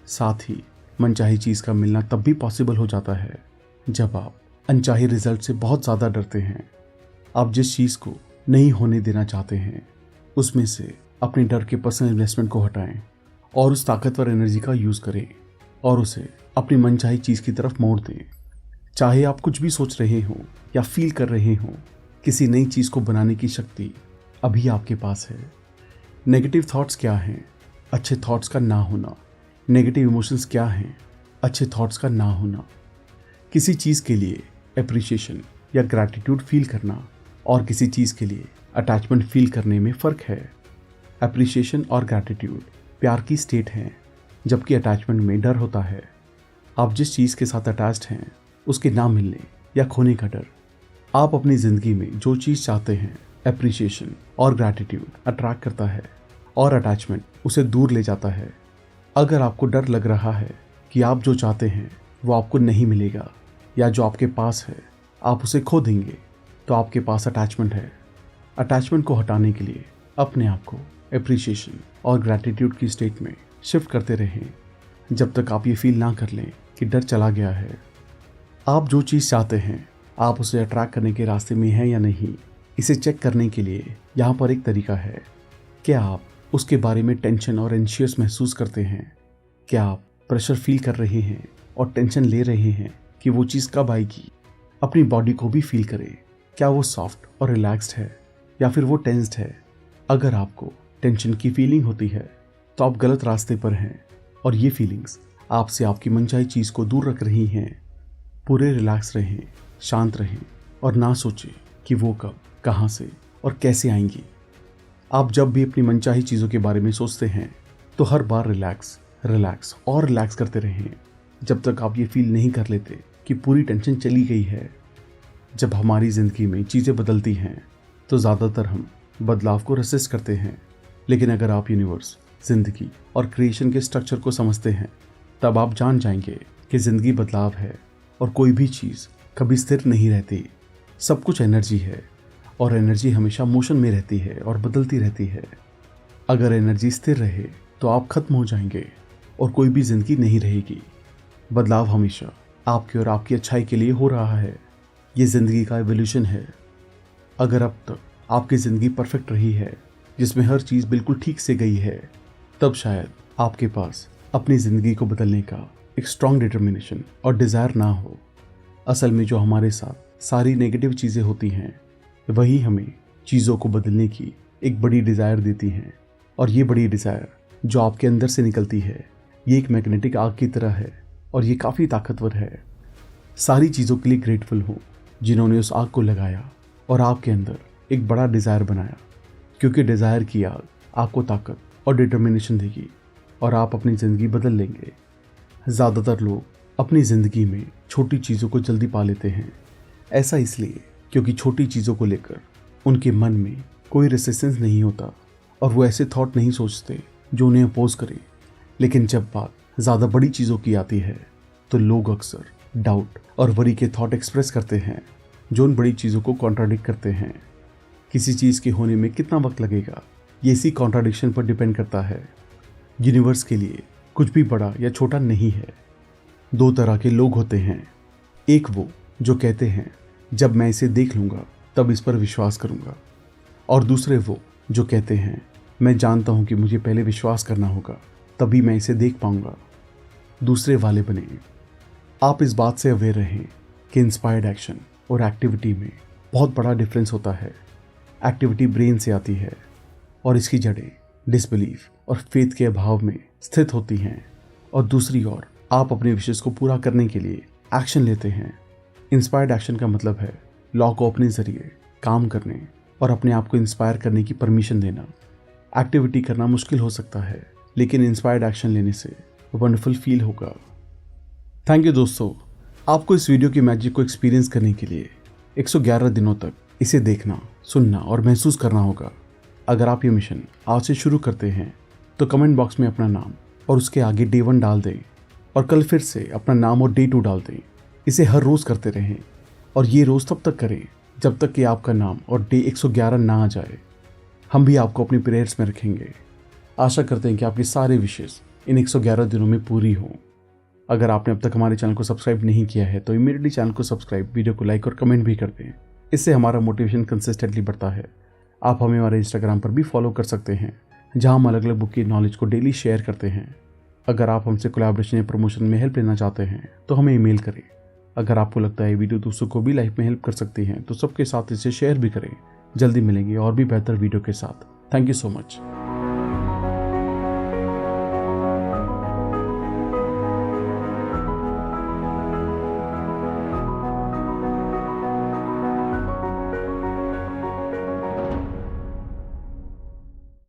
साथ ही मनचाही चीज़ का मिलना तब भी पॉसिबल हो जाता है जब आप अनचाही रिजल्ट से बहुत ज़्यादा डरते हैं। आप जिस चीज़ को नहीं होने देना चाहते हैं उसमें से अपने डर के पर्सनल इन्वेस्टमेंट को हटाएं और उस ताकतवर एनर्जी का यूज़ करें और उसे अपनी मनचाही चीज़ की तरफ मोड़ दें। चाहे आप कुछ भी सोच रहे हों या फील कर रहे हों, किसी नई चीज़ को बनाने की शक्ति अभी आपके पास है। नेगेटिव थॉट्स क्या हैं? अच्छे थॉट्स का ना होना। नेगेटिव इमोशंस क्या हैं? अच्छे थॉट्स का ना होना। किसी चीज़ के लिए एप्रिशिएशन या ग्रैटिट्यूड फील करना और किसी चीज़ के लिए अटैचमेंट फील करने में फ़र्क है। एप्रिशिएशन और ग्रैटिट्यूड प्यार की स्टेट है, जबकि अटैचमेंट में डर होता है। आप जिस चीज़ के साथ अटैच्ड हैं उसके ना मिलने या खोने का डर। आप अपनी ज़िंदगी में जो चीज़ चाहते हैं, एप्रिशिएशन और ग्रैटिट्यूड अट्रैक्ट करता है और अटैचमेंट उसे दूर ले जाता है। अगर आपको डर लग रहा है कि आप जो चाहते हैं वो आपको नहीं मिलेगा या जो आपके पास है आप उसे खो देंगे, तो आपके पास अटैचमेंट है। अटैचमेंट को हटाने के लिए अपने आप को एप्रिशिएशन और ग्रैटिट्यूड की स्टेट में शिफ्ट करते रहें जब तक आप ये फील ना कर लें कि डर चला गया है। आप जो चीज़ चाहते हैं आप उसे अट्रैक्ट करने के रास्ते में हैं या नहीं, इसे चेक करने के लिए यहाँ पर एक तरीका है। क्या आप उसके बारे में टेंशन और एंशियस महसूस करते हैं? क्या आप प्रेशर फील कर रहे हैं और टेंशन ले रहे हैं कि वो चीज़ कब आएगी? अपनी बॉडी को भी फील करें। क्या वो सॉफ्ट और रिलैक्स्ड है या फिर वो टेंस्ड है? अगर आपको टेंशन की फीलिंग होती है तो आप गलत रास्ते पर हैं और ये फीलिंग्स आपसे आपकी मनचाही चीज़ को दूर रख रही हैं। पूरे रिलैक्स रहें, शांत रहें और ना सोचें कि वो कब, कहाँ से और कैसे आएंगी। आप जब भी अपनी मनचाही चीज़ों के बारे में सोचते हैं तो हर बार रिलैक्स रिलैक्स और रिलैक्स करते रहें जब तक आप ये फील नहीं कर लेते कि पूरी टेंशन चली गई है। जब हमारी ज़िंदगी में चीज़ें बदलती हैं तो ज़्यादातर हम बदलाव को रेसिस्ट करते हैं, लेकिन अगर आप यूनिवर्स, ज़िंदगी और क्रिएशन के स्ट्रक्चर को समझते हैं तब आप जान जाएंगे कि ज़िंदगी बदलाव है और कोई भी चीज़ कभी स्थिर नहीं रहती। सब कुछ एनर्जी है और एनर्जी हमेशा मोशन में रहती है और बदलती रहती है। अगर एनर्जी स्थिर रहे तो आप खत्म हो जाएंगे और कोई भी ज़िंदगी नहीं रहेगी। बदलाव हमेशा आपके और आपकी अच्छाई के लिए हो रहा है। ये ज़िंदगी का एवोल्यूशन है। अगर अब तक आपकी ज़िंदगी परफेक्ट रही है, जिसमें हर चीज़ बिल्कुल ठीक से गई है, तब शायद आपके पास अपनी ज़िंदगी को बदलने का एक स्ट्रॉन्ग डिटर्मिनेशन और डिज़ायर ना हो। असल में जो हमारे साथ सारी नेगेटिव चीज़ें होती हैं वही हमें चीज़ों को बदलने की एक बड़ी डिज़ायर देती हैं। और ये बड़ी डिज़ायर जो आपके अंदर से निकलती है, ये एक मैग्नेटिक आग की तरह है और ये काफ़ी ताकतवर है। सारी चीज़ों के लिए ग्रेटफुल हूँ जिन्होंने उस आग को लगाया और आपके अंदर एक बड़ा डिज़ायर बनाया, क्योंकि डिज़ायर की आग आपको ताकत और डिटर्मिनेशन देगी और आप अपनी ज़िंदगी बदल लेंगे। ज़्यादातर लोग अपनी ज़िंदगी में छोटी चीज़ों को जल्दी पा लेते हैं। ऐसा इसलिए क्योंकि छोटी चीज़ों को लेकर उनके मन में कोई रेसिस्टेंस नहीं होता और वो ऐसे थॉट नहीं सोचते जो उन्हें अपोज करे। लेकिन जब बात ज़्यादा बड़ी चीज़ों की आती है तो लोग अक्सर डाउट और वरी के थॉट एक्सप्रेस करते हैं जो उन बड़ी चीज़ों को कॉन्ट्राडिक्ट करते हैं। किसी चीज़ के होने में कितना वक्त लगेगा ये इसी कॉन्ट्राडिक्शन पर डिपेंड करता है। यूनिवर्स के लिए कुछ भी बड़ा या छोटा नहीं है। दो तरह के लोग होते हैं, एक वो जो कहते हैं जब मैं इसे देख लूँगा तब इस पर विश्वास करूँगा, और दूसरे वो जो कहते हैं मैं जानता हूँ कि मुझे पहले विश्वास करना होगा तभी मैं इसे देख पाऊँगा। दूसरे वाले बने। आप इस बात से अवेयर रहें कि इंस्पायर्ड एक्शन और एक्टिविटी में बहुत बड़ा डिफरेंस होता है। एक्टिविटी ब्रेन से आती है और इसकी जड़ें डिसबिलीफ और फेथ के अभाव में स्थित होती हैं, और दूसरी ओर आप अपने विशेष को पूरा करने के लिए एक्शन लेते हैं। इंस्पायर्ड एक्शन का मतलब है लॉ को अपने ज़रिए काम करने और अपने आप को इंस्पायर करने की परमिशन देना। एक्टिविटी करना मुश्किल हो सकता है, लेकिन इंस्पायर्ड एक्शन लेने से वंडरफुल फील होगा। थैंक यू दोस्तों, आपको इस वीडियो की मैजिक को एक्सपीरियंस करने के लिए 111 दिनों तक इसे देखना, सुनना और महसूस करना होगा। अगर आप ये मिशन आज से शुरू करते हैं तो कमेंट बॉक्स में अपना नाम और उसके आगे डे 1 डाल दें, और कल फिर से अपना नाम और डे 2 डाल दें। इसे हर रोज़ करते रहें और ये रोज़ तब तक करें जब तक कि आपका नाम और डे 111 ना आ जाए। हम भी आपको अपनी प्रेयर्स में रखेंगे। आशा करते हैं कि आपके सारे विशेष इन 111 दिनों में पूरी हों। अगर आपने अब तक हमारे चैनल को सब्सक्राइब नहीं किया है तो इमीडिएटली चैनल को सब्सक्राइब, वीडियो को लाइक और कमेंट भी कर दें। इससे हमारा मोटिवेशन कंसिस्टेंटली बढ़ता है। आप हमें हमारे इंस्टाग्राम पर भी फॉलो कर सकते हैं, जहां हम अलग अलग बुक की नॉलेज को डेली शेयर करते हैं। अगर आप हमसे कोलैबोरेशन या प्रमोशन में हेल्प लेना चाहते हैं तो हमें ईमेल करें। अगर आपको लगता है वीडियो दूसरों को भी लाइफ में हेल्प कर सकती हैं तो सबके साथ इसे शेयर भी करें। जल्दी मिलेंगे और भी बेहतर वीडियो के साथ। Thank you so much.